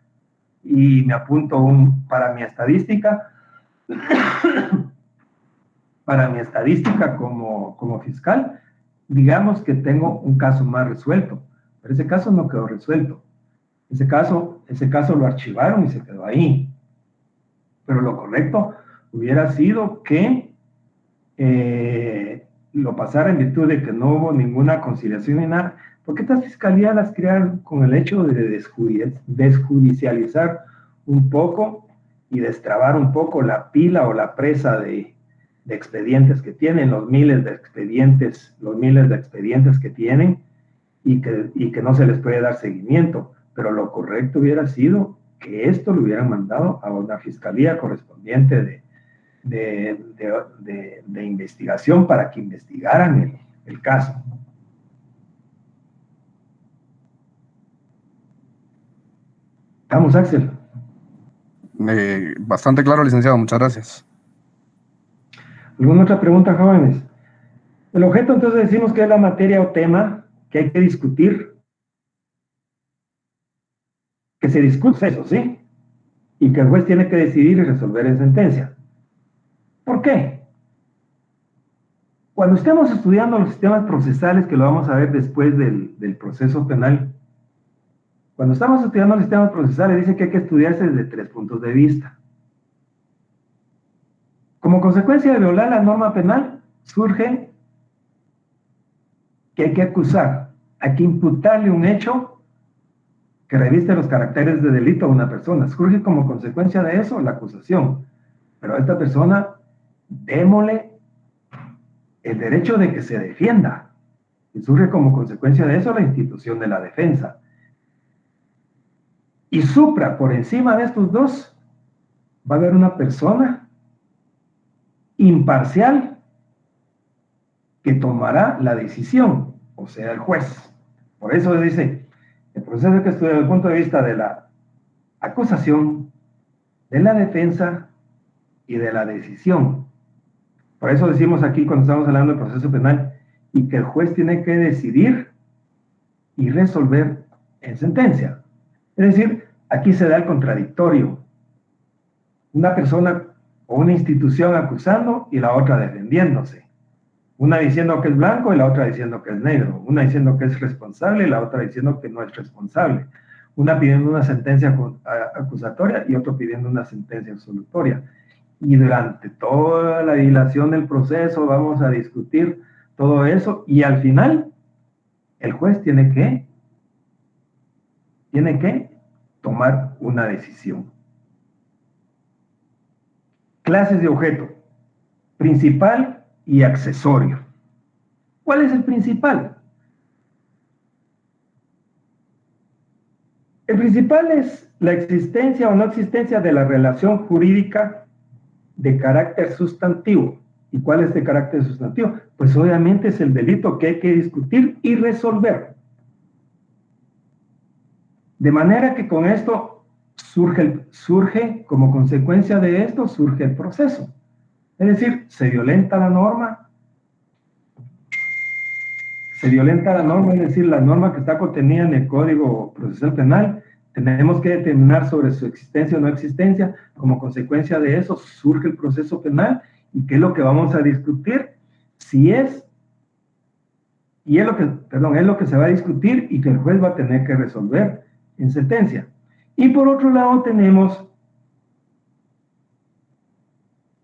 S3: Y me apunto para mi estadística. Para mi estadística como fiscal, digamos que tengo un caso más resuelto, pero ese caso no quedó resuelto. Ese caso lo archivaron y se quedó ahí. Pero lo correcto hubiera sido que lo pasara en virtud de que no hubo ninguna conciliación ni nada, porque estas fiscalías las crearon con el hecho de desjudicializar un poco y destrabar un poco la pila o la presa de expedientes que tienen, los miles de expedientes que tienen y que no se les puede dar seguimiento. Pero lo correcto hubiera sido que esto lo hubieran mandado a una fiscalía correspondiente de investigación para que investigaran el caso. ¿Estamos, Axel?
S9: Bastante claro, licenciado, muchas gracias.
S3: ¿Alguna otra pregunta, jóvenes? El objeto, entonces, decimos que es la materia o tema que hay que discutir, que se discute eso, ¿sí? Y que el juez tiene que decidir y resolver en sentencia. ¿Por qué? Cuando estemos estudiando los sistemas procesales, que lo vamos a ver después del proceso penal, cuando estamos estudiando los sistemas procesales, dice que hay que estudiarse desde 3 puntos de vista. Como consecuencia de violar la norma penal, surge que hay que acusar, hay que imputarle un hecho que reviste los caracteres de delito a una persona. Surge como consecuencia de eso la acusación. pero a esta persona démosle el derecho de que se defienda. Y surge como consecuencia de eso la institución de la defensa. Y supra, por encima de estos dos, va a haber una persona imparcial que tomará la decisión, o sea, el juez. Por eso dice, el proceso que estudia desde el punto de vista de la acusación, de la defensa y de la decisión. Por eso decimos aquí, cuando estamos hablando del proceso penal, y que el juez tiene que decidir y resolver en sentencia. Es decir, aquí se da el contradictorio. Una persona o una institución acusando y la otra defendiéndose. Una diciendo que es blanco y la otra diciendo que es negro. Una diciendo que es responsable y la otra diciendo que no es responsable. Una pidiendo una sentencia acusatoria y otro pidiendo una sentencia absolutoria. Y durante toda la dilación del proceso vamos a discutir todo eso y al final el juez tiene que tomar una decisión. Clases de objeto: principal y accesorio. ¿Cuál es el principal? El principal es la existencia o no existencia de la relación jurídica de carácter sustantivo. ¿Y cuál es de carácter sustantivo? Pues obviamente es el delito que hay que discutir y resolver. De manera que con esto surge como consecuencia de esto, surge el proceso. Es decir, se violenta la norma, es decir, la norma que está contenida en el Código Procesal Penal, tenemos que determinar sobre su existencia o no existencia. Como consecuencia de eso surge el proceso penal. ¿Y qué es lo que vamos a discutir? Es lo que se va a discutir y que el juez va a tener que resolver en sentencia. Y por otro lado tenemos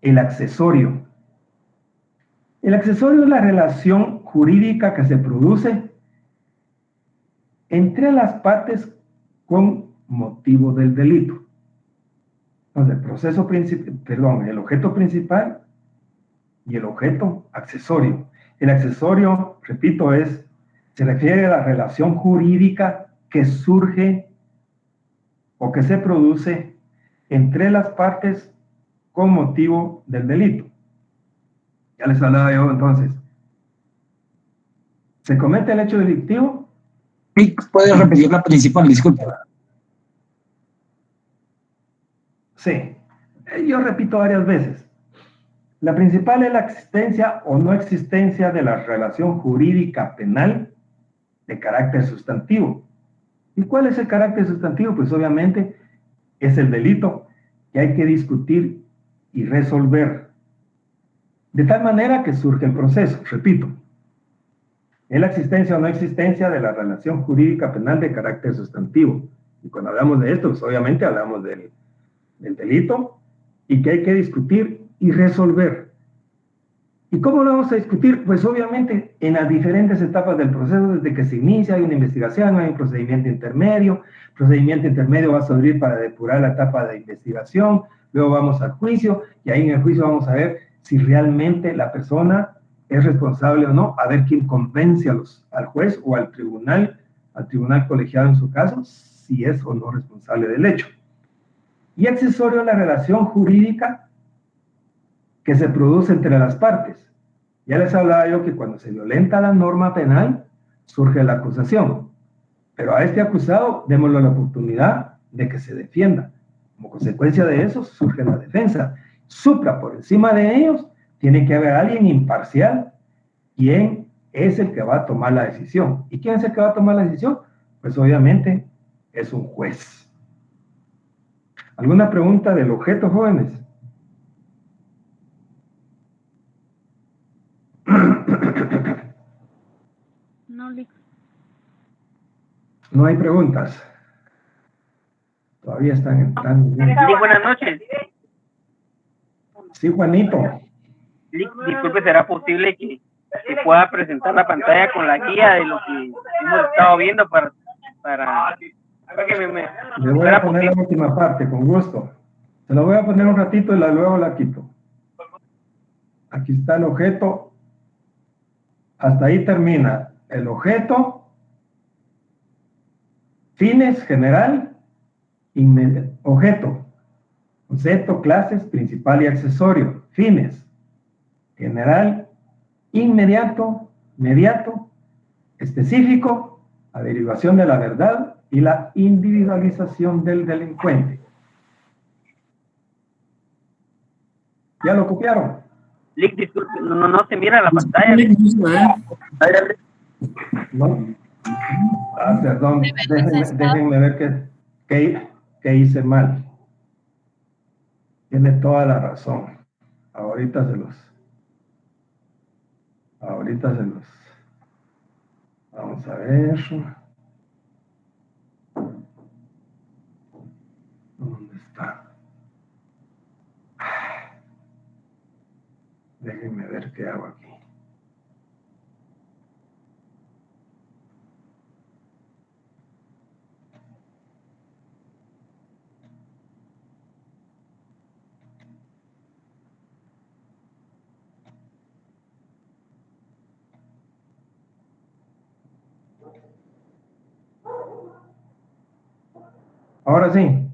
S3: el accesorio. El accesorio es la relación jurídica que se produce entre las partes con motivo del delito. Entonces, el objeto principal y el objeto accesorio. El accesorio, repito, se refiere a la relación jurídica que surge o que se produce entre las partes con motivo del delito. Ya les hablaba yo entonces. ¿Se comete el hecho delictivo?
S6: Sí, ¿puedes repetir la principal? Disculpa.
S3: Sí, yo repito varias veces. La principal es la existencia o no existencia de la relación jurídica penal de carácter sustantivo. ¿Y cuál es el carácter sustantivo? Pues obviamente es el delito que hay que discutir y resolver. De tal manera que surge el proceso, repito. Es la existencia o no existencia de la relación jurídica penal de carácter sustantivo. Y cuando hablamos de esto, pues obviamente hablamos del delito y que hay que discutir y resolver. ¿Y cómo lo vamos a discutir? Pues obviamente en las diferentes etapas del proceso, desde que se inicia, hay una investigación, hay un procedimiento intermedio. El procedimiento intermedio va a servir para depurar la etapa de investigación, luego vamos al juicio, y ahí en el juicio vamos a ver si realmente la persona es responsable o no, a ver quién convence al juez o al tribunal colegiado en su caso, si es o no responsable del hecho. Y accesorio a la relación jurídica que se produce entre las partes. Ya les hablaba yo que cuando se violenta la norma penal, surge la acusación. Pero a este acusado, démosle la oportunidad de que se defienda. Como consecuencia de eso, surge la defensa. Supra, por encima de ellos, tiene que haber alguien imparcial, quien es el que va a tomar la decisión. ¿Y quién es el que va a tomar la decisión? Pues obviamente es un juez. ¿Alguna pregunta del objeto, jóvenes? No hay preguntas. Todavía están entrando.
S4: Sí, buenas noches.
S3: Sí, Juanito.
S4: Disculpe, ¿será posible que pueda presentar la pantalla con la guía de lo que hemos estado viendo para que
S3: Le voy a poner la última parte, con gusto. Se lo voy a poner un ratito y luego la quito. Aquí está el objeto. Hasta ahí termina el objeto, fines, general, objeto, concepto, clases, principal y accesorio, fines, general, inmediato, mediato, específico, averiguación de la verdad y la individualización del delincuente. ¿Ya lo copiaron?
S4: Lick, disculpe, no se mira la pantalla.
S3: ¿No? Ah, perdón, déjenme ver qué hice mal. Tiene toda la razón. Ahorita se los vamos a ver. ¿Dónde está? Déjenme ver qué hago aquí. Ahora sí.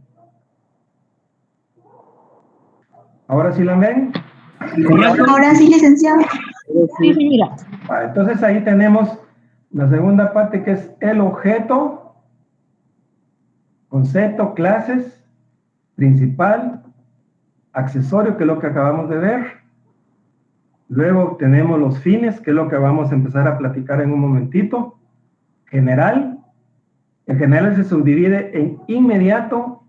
S3: ¿Ahora sí la ven?
S1: Ahora sí, licenciado.
S5: Sí, señora.
S3: Entonces ahí tenemos la segunda parte, que es el objeto, concepto, clases, principal, accesorio, que es lo que acabamos de ver. Luego tenemos los fines, que es lo que vamos a empezar a platicar en un momentito. General. El general se subdivide en inmediato,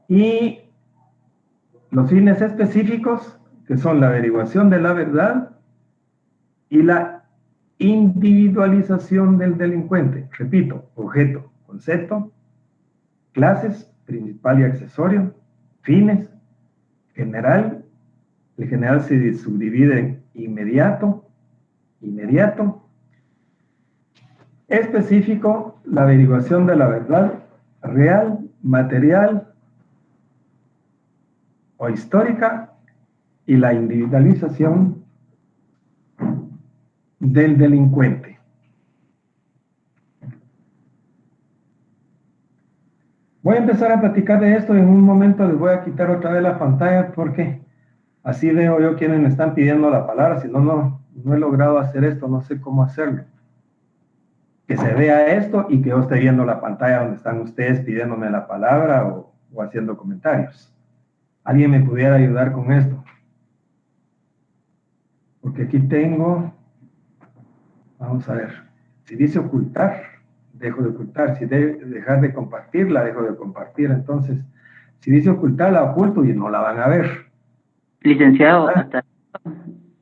S3: y los fines específicos, que son la averiguación de la verdad y la individualización del delincuente. Repito, objeto, concepto, clases, principal y accesorio, fines, general. El general se subdivide en inmediato, específico, la averiguación de la verdad real, material o histórica, y la individualización del delincuente. Voy a empezar a platicar de esto. En un momento les voy a quitar otra vez la pantalla porque así veo yo quienes me están pidiendo la palabra. Si no he logrado hacer esto, no sé cómo hacerlo. Que se vea esto y que yo esté viendo la pantalla donde están ustedes pidiéndome la palabra o haciendo comentarios. ¿Alguien me pudiera ayudar con esto? Porque aquí tengo, vamos a ver, si dice ocultar, dejo de ocultar. Si dejar de compartir, la dejo de compartir. Entonces, si dice ocultar, la oculto y no la van a ver.
S10: Licenciado, hasta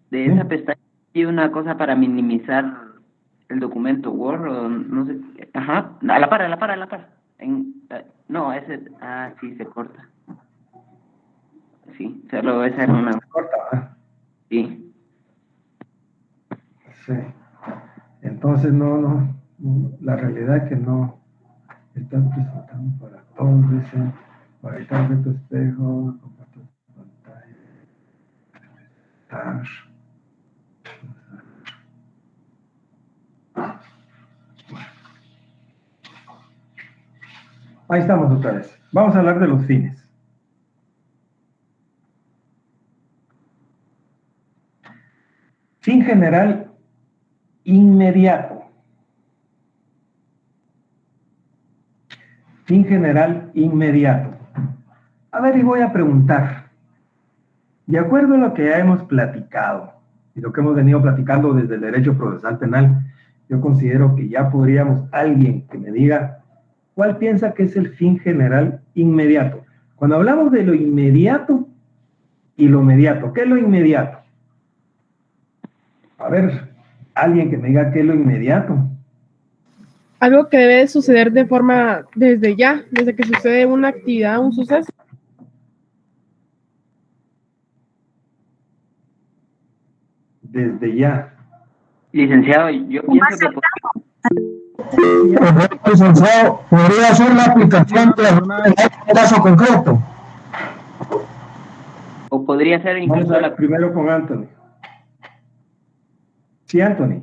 S10: de esa pestaña hay una cosa para minimizar el documento Word, o no sé. Ajá, a la par. No, ese, sí, se corta. Sí, solo esa era una.
S3: Se corta, ¿verdad?
S10: Sí.
S3: Sí. Entonces, no, la realidad es que no están presentando para todos, dicen, para editar reto espejo, compartir pantalla, estar. Bueno. Ahí estamos otra vez. Vamos a hablar de los fines. Fin general inmediato. Fin general inmediato. A ver, y voy a preguntar, de acuerdo a lo que ya hemos platicado y lo que hemos venido platicando desde el derecho procesal penal, yo considero que ya podríamos, alguien que me diga, ¿cuál piensa que es el fin general inmediato? Cuando hablamos de lo inmediato y lo mediato, ¿qué es lo inmediato? A ver, alguien que me diga qué es lo inmediato.
S11: Algo que debe suceder de forma desde ya, desde que sucede una actividad, un suceso.
S3: Desde ya.
S10: Licenciado, yo pienso que
S8: Licenciado, ¿podría ser la aplicación de un caso concreto?
S10: O podría ser
S3: Vamos
S10: incluso
S3: a ver primero con Anthony. Sí, Anthony.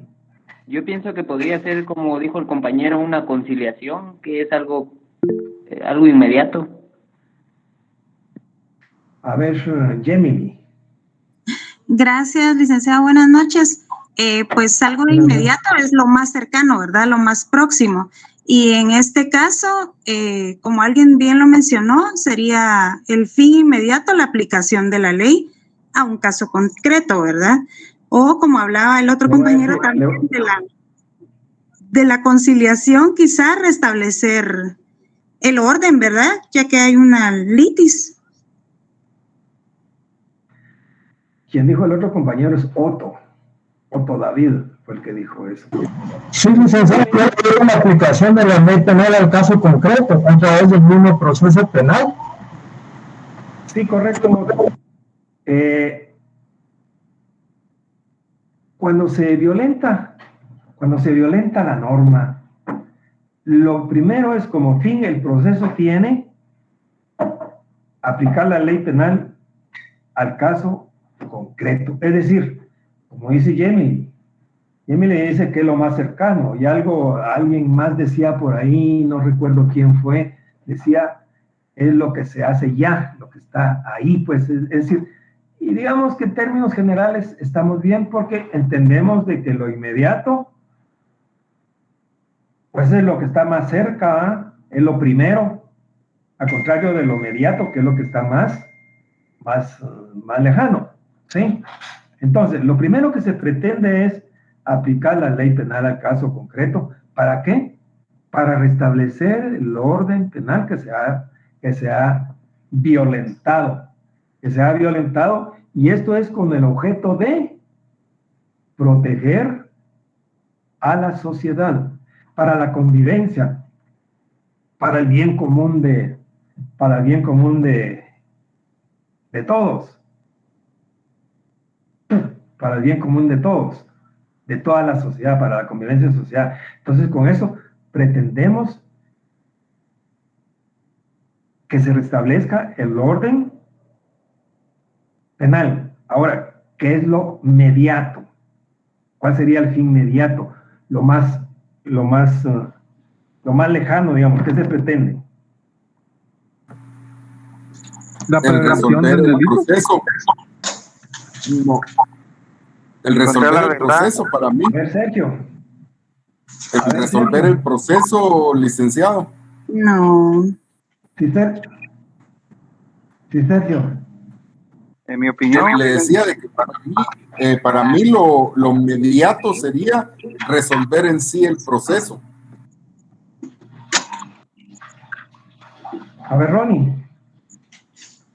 S10: Yo pienso que podría ser, como dijo el compañero, una conciliación, que es algo inmediato.
S3: A ver, Gemini.
S12: Gracias, licenciada. Buenas noches. Pues algo de inmediato es lo más cercano, ¿verdad? Lo más próximo. Y en este caso, como alguien bien lo mencionó, sería el fin inmediato, la aplicación de la ley a un caso concreto, ¿verdad? O como hablaba el otro compañero también de la conciliación, quizá restablecer el orden, ¿verdad? Ya que hay una litis.
S3: Quien dijo el otro compañero es Otto David, fue el que dijo eso.
S8: Sí, licenciado, es la aplicación de la ley penal al caso concreto a través del mismo proceso penal.
S3: Sí, correcto. Cuando se violenta la norma, lo primero es, como fin, el proceso tiene aplicar la ley penal al caso concreto. Es decir, como dice Jamie le dice que es lo más cercano, y alguien más decía por ahí, no recuerdo quién fue, decía, es lo que se hace ya, lo que está ahí, pues, es decir, y digamos que en términos generales estamos bien porque entendemos de que lo inmediato, pues es lo que está más cerca, ¿eh? Es lo primero, al contrario de lo inmediato, que es lo que está más lejano, ¿sí? Entonces, lo primero que se pretende es aplicar la ley penal al caso concreto. ¿Para qué? Para restablecer el orden penal que se ha violentado. Y esto es con el objeto de proteger a la sociedad, para la convivencia, para el bien común de todos, para el bien común de todos, de toda la sociedad, para la convivencia social. Entonces, con eso pretendemos que se restablezca el orden penal. Ahora, ¿qué es lo mediato? ¿Cuál sería el fin mediato? Lo más lejano, digamos, ¿qué se pretende?
S2: El resolver el proceso. No. El resolver el proceso para mí.
S3: A ver, Sergio.
S2: El resolver el proceso, licenciado.
S12: No.
S3: Sí, Sergio.
S13: En mi opinión.
S2: Le decía de que para mí lo inmediato sería resolver en sí el proceso.
S3: A ver, Ronnie.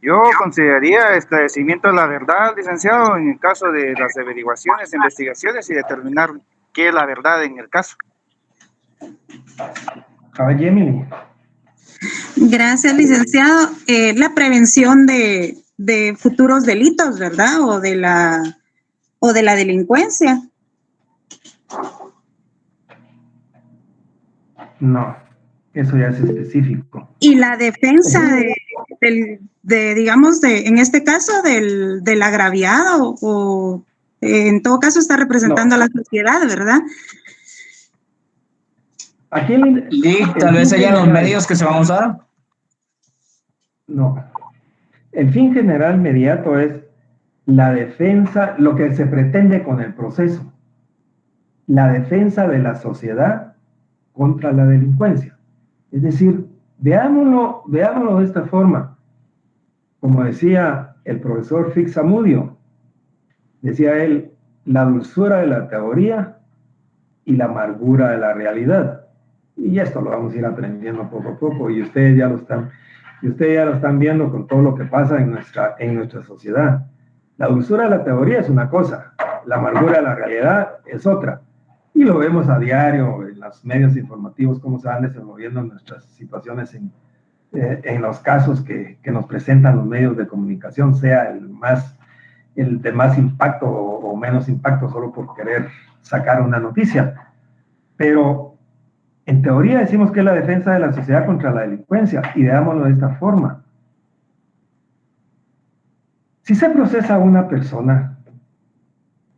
S13: Yo consideraría esclarecimiento de la verdad, licenciado, en el caso de las averiguaciones, investigaciones y determinar qué es la verdad en el caso.
S3: A ver, Gemini.
S12: Gracias, licenciado. La prevención de futuros delitos, ¿verdad? O de la delincuencia.
S3: No, eso ya es específico.
S12: Y la defensa digamos, en este caso, del agraviado, o en todo caso está representando a la sociedad, ¿verdad?
S6: Tal vez serían los medios que se van a usar.
S3: No. El fin general inmediato es la defensa, lo que se pretende con el proceso, la defensa de la sociedad contra la delincuencia. Es decir, veámoslo de esta forma. Como decía el profesor Fixamudio, decía él, la dulzura de la teoría y la amargura de la realidad. Y esto lo vamos a ir aprendiendo poco a poco, y ustedes ya lo están viendo con todo lo que pasa en nuestra sociedad. La dulzura de la teoría es una cosa, la amargura de la realidad es otra. Y lo vemos a diario en los medios informativos, cómo se van desenvolviendo nuestras situaciones en los casos que nos presentan los medios de comunicación, sea el de más impacto o menos impacto, solo por querer sacar una noticia. Pero En teoría decimos que es la defensa de la sociedad contra la delincuencia, y veámoslo de esta forma. Si se procesa a una persona,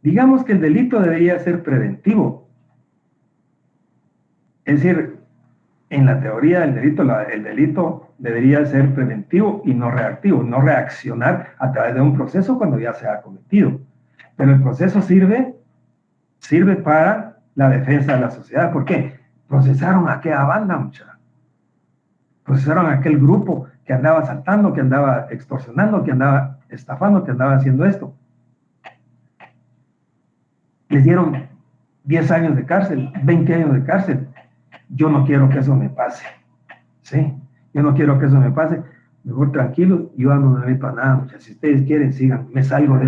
S3: digamos que el delito debería ser preventivo. Es decir, en la teoría del delito, el delito debería ser preventivo y no reactivo, no reaccionar a través de un proceso cuando ya se ha cometido. Pero el proceso sirve para la defensa de la sociedad. ¿Por qué? Procesaron a aquella banda, muchacha. Procesaron a aquel grupo que andaba asaltando, que andaba extorsionando, que andaba estafando, que andaba haciendo esto. Les dieron 10 años de cárcel, 20 años de cárcel. Yo no quiero que eso me pase. ¿Sí? Yo no quiero que eso me pase. Mejor tranquilo, yo no me voy para nada, muchachos. Si ustedes quieren, sigan. Me salgo de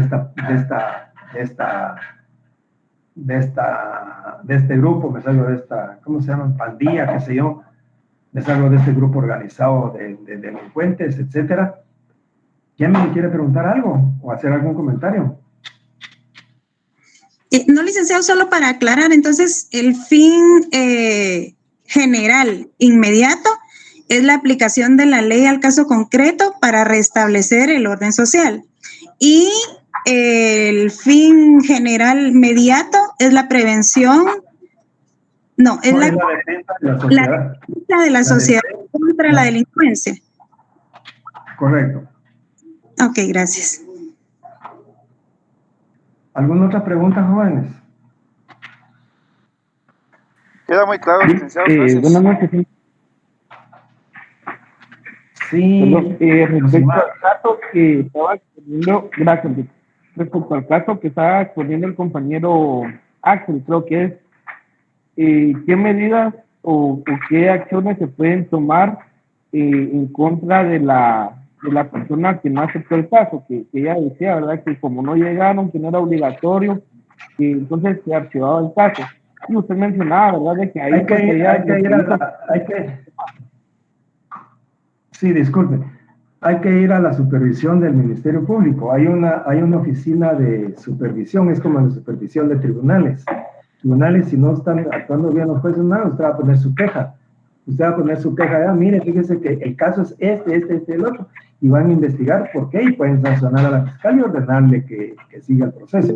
S3: este grupo, me salgo de esta, ¿cómo se llama? Pandilla, qué sé yo. Me salgo de este grupo organizado de delincuentes, etcétera. ¿Quién me quiere preguntar algo o hacer algún comentario?
S12: No, licenciado, solo para aclarar, entonces, el fin general inmediato es la aplicación de la ley al caso concreto para restablecer el orden social. Y el fin general inmediato es la prevención, no, es la defensa de la sociedad contra la delincuencia.
S3: Correcto.
S12: Ok, gracias.
S3: ¿Alguna otra pregunta, jóvenes?
S13: Queda muy claro, licenciado.
S14: Buenas noches.
S3: Sí.
S14: Respecto al caso que estaba exponiendo, gracias. Respecto al caso que estaba exponiendo el compañero Axel, creo que es qué medidas o qué acciones se pueden tomar en contra de la persona que no aceptó el caso, que ella decía, ¿verdad? Que como no llegaron, que no era obligatorio, que entonces se archivaba el caso. Y usted mencionaba, ¿verdad? De que ahí
S3: Sí, disculpe. Hay que ir a la supervisión del Ministerio Público. Hay una oficina de supervisión, es como la supervisión de tribunales. Tribunales, si no están actuando bien los jueces, no, usted va a poner su queja. Usted va a poner su queja, mire, fíjese que el caso es el otro, y van a investigar por qué, y pueden sancionar a la fiscal y ordenarle que siga el proceso.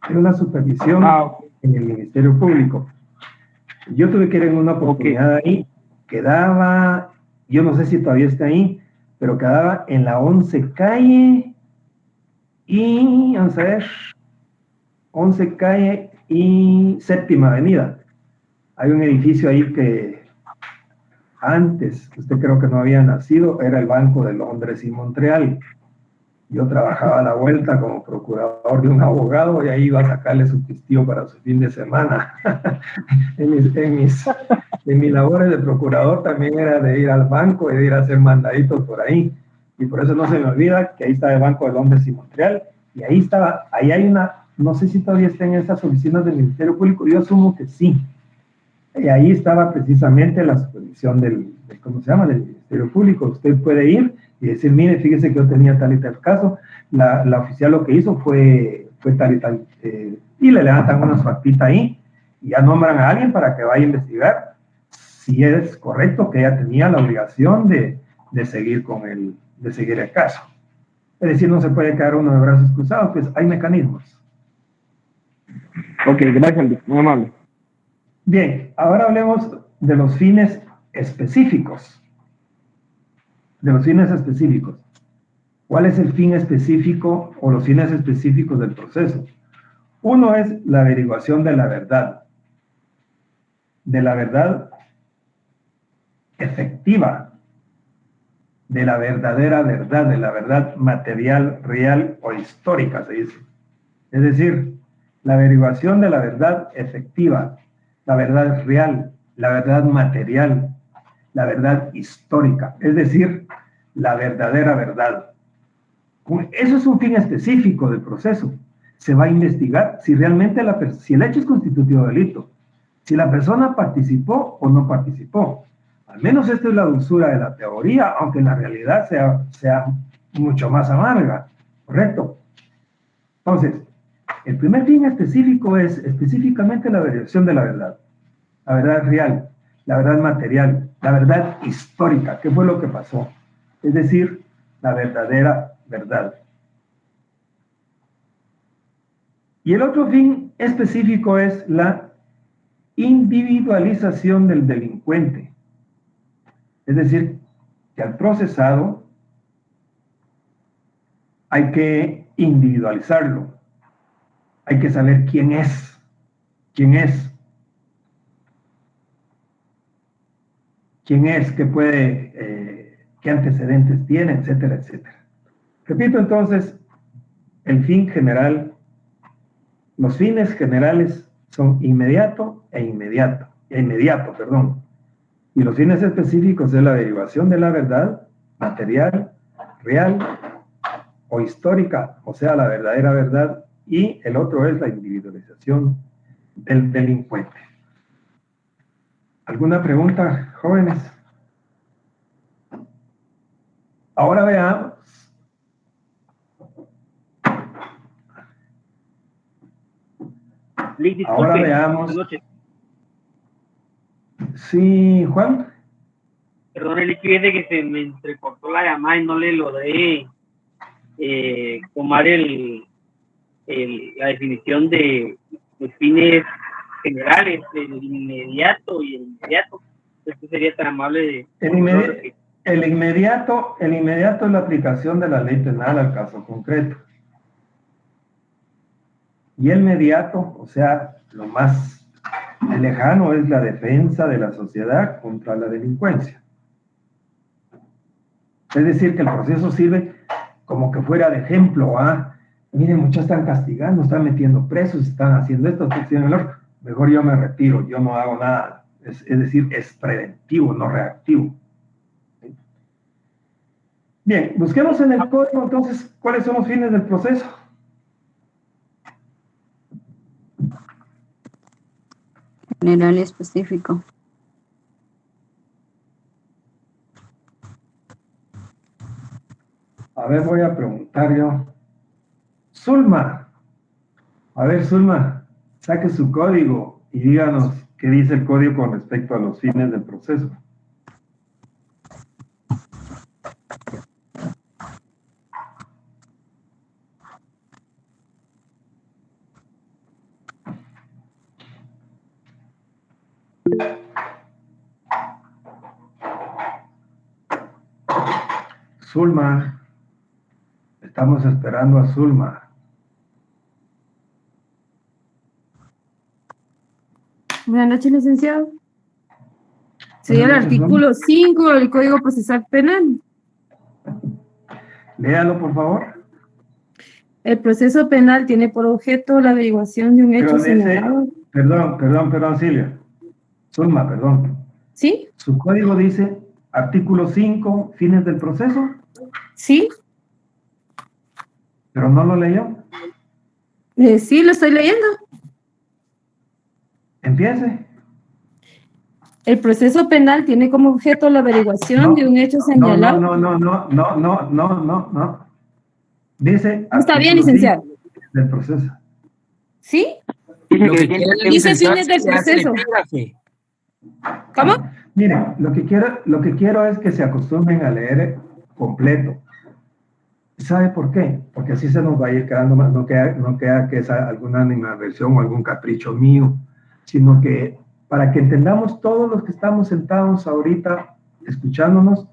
S3: Es una supervisión en el Ministerio Público. Yo tuve que ir en una oportunidad ahí, quedaba, yo no sé si todavía está ahí, pero quedaba en la 11 calle y, vamos a ver, 11 calle y 7ª avenida. Hay un edificio ahí que antes, usted creo que no había nacido, era el Banco de Londres y Montreal. Yo trabajaba a la vuelta como procurador de un abogado y ahí iba a sacarle su pistillo para su fin de semana. en mis labores de procurador también era de ir al banco y de ir a hacer mandaditos por ahí. Y por eso no se me olvida que ahí está el Banco de Londres y Montreal. Y ahí estaba, ahí hay una, no sé si todavía está en esas oficinas del Ministerio Público, yo asumo que sí. Y ahí estaba precisamente la supervisión del ¿cómo se llama? Del Ministerio Público. Usted puede ir y decir, mire, fíjese que yo tenía tal y tal caso. La oficial lo que hizo fue tal y tal. Y le levantan una factita ahí y ya nombran a alguien para que vaya a investigar si es correcto que ella tenía la obligación de seguir el caso. Es decir, no se puede quedar uno de brazos cruzados, pues hay mecanismos.
S14: Ok, gracias, muy amable.
S3: Bien, ahora hablemos de los fines específicos. ¿Cuál es el fin específico o los fines específicos del proceso? Uno es la averiguación de la verdad efectiva, de la verdadera verdad, de la verdad material, real o histórica, se dice. Es decir, la averiguación de la verdad efectiva, la verdad real, la verdad material, la verdad histórica, es decir, la verdadera verdad. Eso es un fin específico del proceso. Se va a investigar si realmente si el hecho es constitutivo de delito, si la persona participó o no participó. Al menos esta es la dulzura de la teoría, aunque en la realidad sea mucho más amarga, ¿correcto? Entonces, el primer fin específico es específicamente la averiguación de la verdad real, la verdad material, la verdad histórica, qué fue lo que pasó, es decir, la verdadera verdad. Y el otro fin específico es la individualización del delincuente, es decir, que al procesado hay que individualizarlo, hay que saber quién es, qué puede, qué antecedentes tiene, etcétera, etcétera. Repito entonces, el fin general, los fines generales son inmediato, y los fines específicos es la derivación de la verdad material, real o histórica, o sea, la verdadera verdad, y el otro es la individualización del delincuente. ¿Alguna pregunta, jóvenes? Ahora veamos. Ahora veamos. Sí, Juan.
S4: Perdón, el fíjese que se me entrecortó la llamada y no le logré tomar la definición de fines generales, el inmediato y el inmediato. Esto sería tan amable de...
S3: El inmediato es la aplicación de la ley penal al caso concreto. Y el mediato, o sea, lo más lejano es la defensa de la sociedad contra la delincuencia. Es decir, que el proceso sirve como que fuera de ejemplo a, miren, muchos están castigando, están metiendo presos, están haciendo esto, están haciendo el otro. Mejor yo me retiro, yo no hago nada. Es decir, es preventivo, no reactivo. Bien, busquemos en el código entonces cuáles son los fines del proceso.
S5: General y específico.
S3: A ver, voy a preguntar yo. Zulma. A ver, Zulma, saque su código y díganos qué dice el código con respecto a los fines del proceso. Zulma, estamos esperando a Zulma.
S11: Buenas noches, licenciado. Sería el artículo 5 del Código Procesal Penal.
S3: Léalo, por favor.
S11: El proceso penal tiene por objeto la averiguación de un hecho señalado.
S3: Perdón, Silvia. Zulma, perdón.
S11: ¿Sí?
S3: Su código dice artículo 5, fines del proceso.
S11: Sí.
S3: ¿Pero no lo leyó?
S11: Sí, lo estoy leyendo.
S3: Empiece.
S11: El proceso penal tiene como objeto la averiguación de un hecho señalado.
S3: No. Dice.
S11: Está bien, licenciado.
S3: Del proceso.
S11: ¿Sí? Dice fines del proceso. ¿Cómo?
S3: Miren, lo que quiero es que se acostumbren a leer completo. ¿Sabe por qué? Porque así se nos va a ir quedando más, no queda que es alguna animadversión o algún capricho mío, sino que para que entendamos todos los que estamos sentados ahorita escuchándonos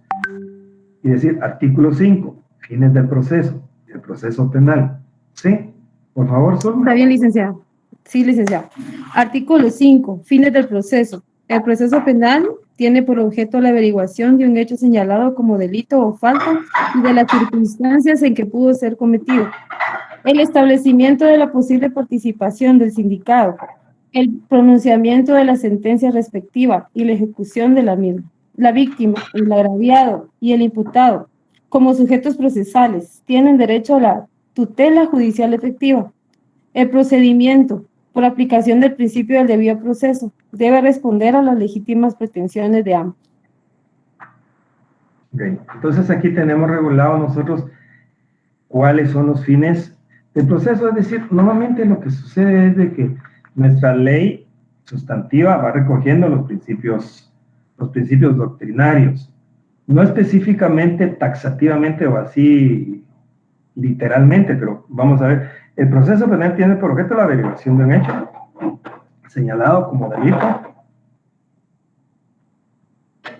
S3: y decir artículo 5, fines del proceso, el proceso penal. ¿Sí? Por favor, Zulma.
S11: Está bien, licenciado. Sí, licenciado. Artículo 5, fines del proceso. El proceso penal tiene por objeto la averiguación de un hecho señalado como delito o falta y de las circunstancias en que pudo ser cometido. El establecimiento de la posible participación del sindicado, el pronunciamiento de la sentencia respectiva y la ejecución de la misma. La víctima, el agraviado y el imputado, como sujetos procesales, tienen derecho a la tutela judicial efectiva. El procedimiento, por aplicación del principio del debido proceso, debe responder a las legítimas pretensiones de ambos.
S3: Bien, entonces aquí tenemos regulado nosotros cuáles son los fines del proceso, es decir, normalmente lo que sucede es de que nuestra ley sustantiva va recogiendo los principios los principios doctrinarios. No específicamente, taxativamente o así literalmente, pero vamos a ver. El proceso penal tiene por objeto la averiguación de un hecho señalado como delito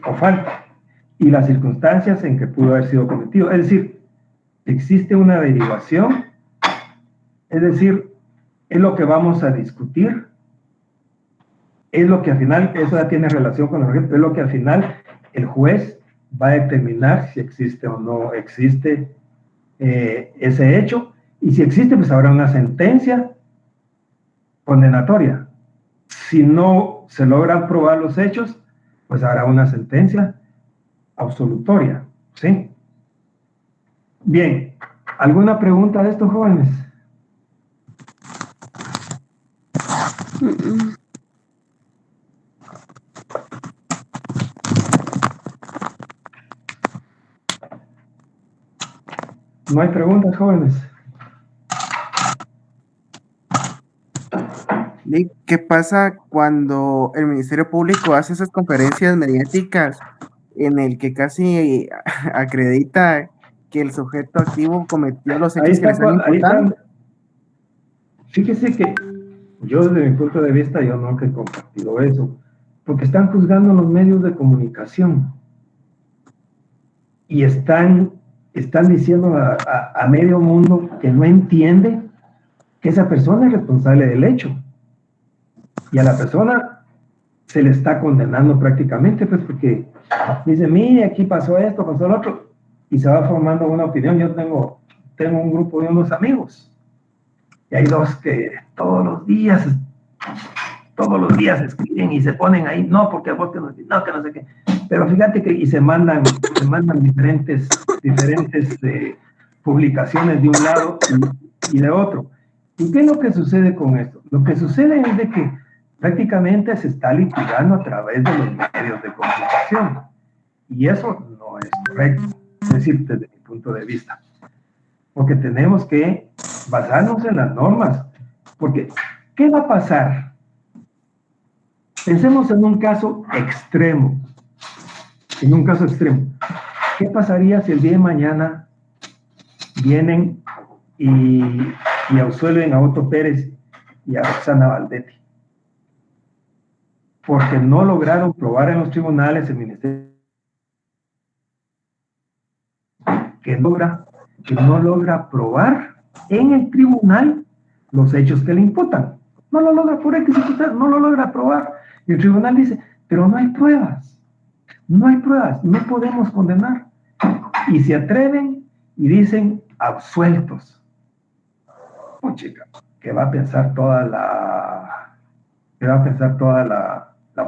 S3: o falta y las circunstancias en que pudo haber sido cometido. Es decir, existe una averiguación, es decir, es lo que vamos a discutir, es lo que al final, eso ya tiene relación con el objeto, es lo que al final el juez va a determinar si existe o no existe ese hecho, y si existe, pues habrá una sentencia condenatoria. Si no se logran probar los hechos, pues habrá una sentencia absolutoria, ¿sí? Bien, ¿alguna pregunta de estos jóvenes? ¿No hay preguntas, jóvenes?
S15: ¿Qué pasa cuando el Ministerio Público hace esas conferencias mediáticas en el que casi acredita que el sujeto activo cometió los hechos que le están imputando?
S3: Fíjese que yo desde mi punto de vista yo nunca he compartido eso, porque están juzgando los medios de comunicación y están diciendo a medio mundo que no entiende que esa persona es responsable del hecho. Y a la persona se le está condenando prácticamente, pues porque dice, mire, aquí pasó esto, pasó lo otro, y se va formando una opinión. Yo tengo un grupo de unos amigos, y hay dos que todos los días escriben y se ponen ahí, no, porque vos que no sé qué. Pero fíjate que, y se mandan diferentes publicaciones de un lado y de otro. ¿Y qué es lo que sucede con esto? Lo que sucede es de que prácticamente se está litigando a través de los medios de comunicación. Y eso no es correcto, es decir, desde mi punto de vista. Porque tenemos que basarnos en las normas. Porque, ¿qué va a pasar? Pensemos en un caso extremo. ¿Qué pasaría si el día de mañana vienen y absuelven a Otto Pérez y a Roxana Valdetti? Porque no lograron probar en los tribunales, el ministerio que no logra probar en el tribunal los hechos que le imputan. No lo logra por X, no lo logra probar. Y el tribunal dice, pero no hay pruebas, no podemos condenar. Y se atreven y dicen absueltos. Oh, chica, ¿qué va a pensar toda la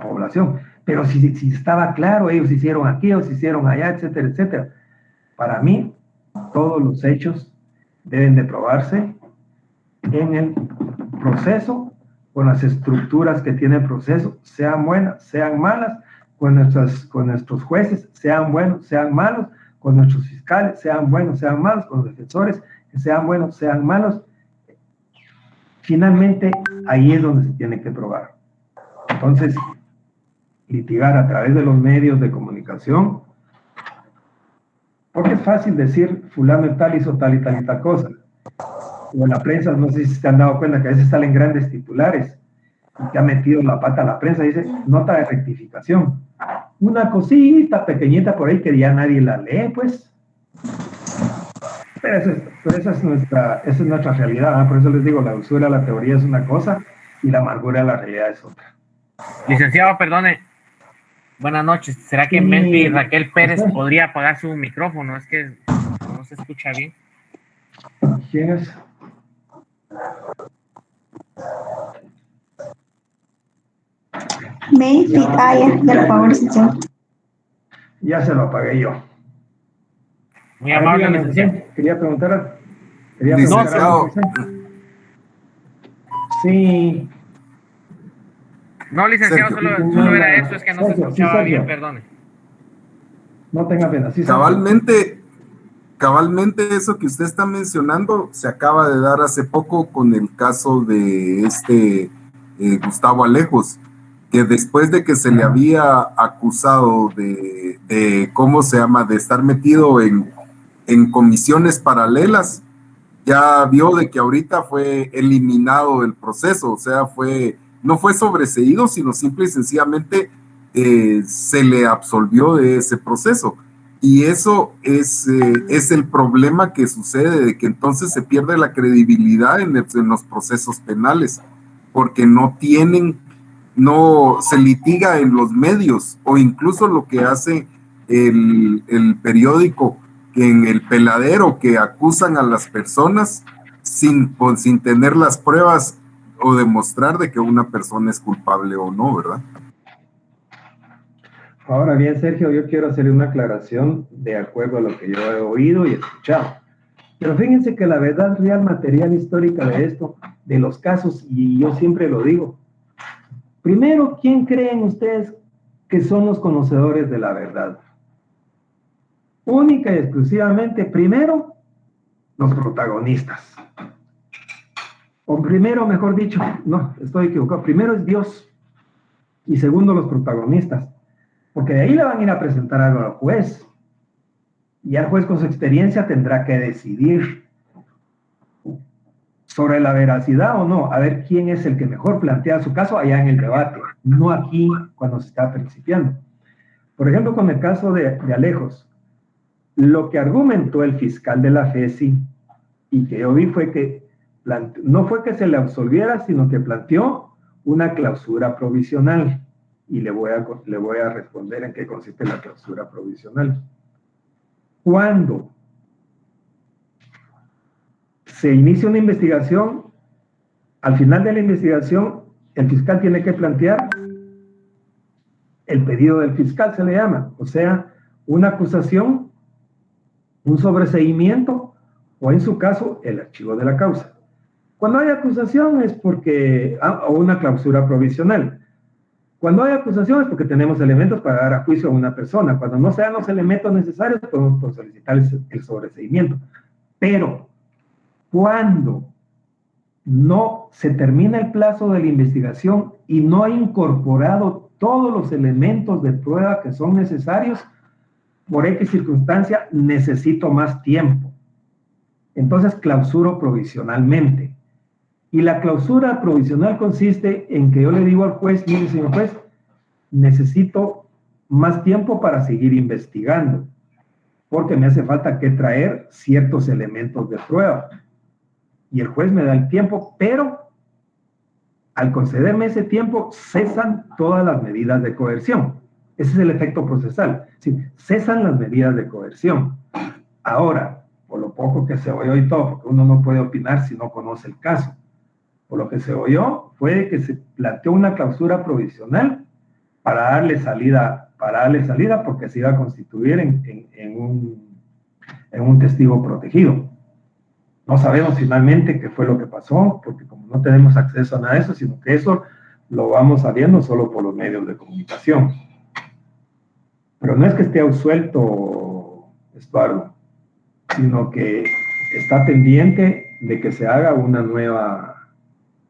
S3: población? Pero si estaba claro, ellos hicieron aquí, ellos hicieron allá, etcétera, etcétera. Para mí, todos los hechos deben de probarse en el proceso, con las estructuras que tiene el proceso, sean buenas, sean malas, con nuestros jueces, sean buenos, sean malos, con nuestros fiscales, sean buenos, sean malos, con los defensores, que sean buenos, sean malos. Finalmente, ahí es donde se tiene que probar. Entonces, litigar a través de los medios de comunicación, porque es fácil decir, fulano tal hizo tal y tal y tal cosa. O en la prensa, no sé si se han dado cuenta que a veces salen grandes titulares y que ha metido la pata a la prensa, dice, nota de rectificación. Una cosita pequeñita por ahí que ya nadie la lee, pues. Pero esa es nuestra realidad, ¿eh? Por eso les digo, la dulzura, la teoría es una cosa y la amargura, la realidad es otra.
S16: Licenciado, perdone. Buenas noches. ¿Será que Melfi Raquel Pérez podría apagar su micrófono? Es que no se escucha bien.
S3: ¿Quién es?
S1: Melfi, por favor, señor.
S3: Ya se lo apagué yo.
S16: Muy amable, licenciado.
S3: Quería preguntar.
S2: Licenciado.
S3: Sí.
S16: No, licenciado, solo era eso, es que no se escuchaba bien, perdone.
S3: No tenga pena. Sí,
S2: cabalmente eso que usted está mencionando se acaba de dar hace poco con el caso de Gustavo Alejos, que después de que se le había acusado de ¿cómo se llama?, de estar metido en comisiones paralelas, ya vio de que ahorita fue eliminado del proceso, o sea, no fue sobreseído, sino simple y sencillamente se le absolvió de ese proceso. Y eso es el problema que sucede, de que entonces se pierde la credibilidad en los procesos penales, porque no se litiga en los medios, o incluso lo que hace el periódico, que en el peladero, que acusan a las personas sin tener las pruebas o demostrar de que una persona es culpable o no, ¿verdad?
S3: Ahora bien, Sergio, yo quiero hacerle una aclaración de acuerdo a lo que yo he oído y escuchado. Pero fíjense que la verdad real, material, histórica de esto, de los casos, y yo siempre lo digo, primero, ¿quién creen ustedes que son los conocedores de la verdad? Única y exclusivamente, primero, los protagonistas. O primero, mejor dicho, no, estoy equivocado, primero es Dios, y segundo, los protagonistas. Porque de ahí le van a ir a presentar algo al juez. Y el juez con su experiencia tendrá que decidir sobre la veracidad o no, a ver quién es el que mejor plantea su caso allá en el debate, no aquí cuando se está principiando. Por ejemplo, con el caso de Alejos, lo que argumentó el fiscal de la FESI y que yo vi fue que no fue que se le absolviera, sino que planteó una clausura provisional. Y le voy a responder en qué consiste la clausura provisional. Cuando se inicia una investigación, al final de la investigación, el fiscal tiene que plantear el pedido del fiscal, se le llama, o sea, una acusación, un sobreseimiento, o en su caso, el archivo de la causa. Cuando hay acusación es porque, o una clausura provisional. Cuando hay acusación es porque tenemos elementos para dar a juicio a una persona. Cuando no sean los elementos necesarios, podemos solicitar el sobreseimiento. Pero, cuando no se termina el plazo de la investigación y no ha incorporado todos los elementos de prueba que son necesarios, por X circunstancia, necesito más tiempo. Entonces, clausuro provisionalmente. Y la clausura provisional consiste en que yo le digo al juez, mire, señor juez, necesito más tiempo para seguir investigando, porque me hace falta que traer ciertos elementos de prueba. Y el juez me da el tiempo, pero al concederme ese tiempo, cesan todas las medidas de coerción. Ese es el efecto procesal. Sí, cesan las medidas de coerción. Ahora, por lo poco que se oyó y todo, porque uno no puede opinar si no conoce el caso, por lo que se oyó fue que se planteó una clausura provisional para darle salida porque se iba a constituir en un testigo protegido. No sabemos finalmente qué fue lo que pasó, porque como no tenemos acceso a nada de eso, sino que eso lo vamos sabiendo solo por los medios de comunicación. Pero no es que esté absuelto, Estuardo, sino que está pendiente de que se haga una nueva,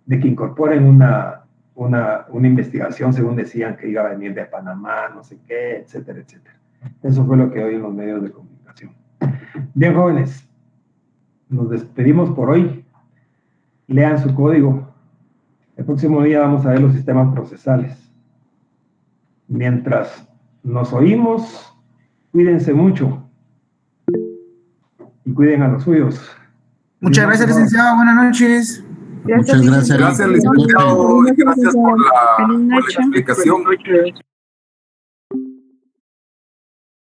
S3: de que incorporen una investigación, según decían que iba a venir de Panamá, no sé qué, etcétera, etcétera. Eso fue lo que oí en los medios de comunicación. Bien, jóvenes, nos despedimos por hoy. Lean su código. El próximo día vamos a ver los sistemas procesales. Mientras nos oímos, cuídense mucho y cuiden a los suyos.
S15: Muchas gracias, licenciado. Buenas noches.
S2: Muchas gracias. Gracias, licenciado. Gracias por la explicación.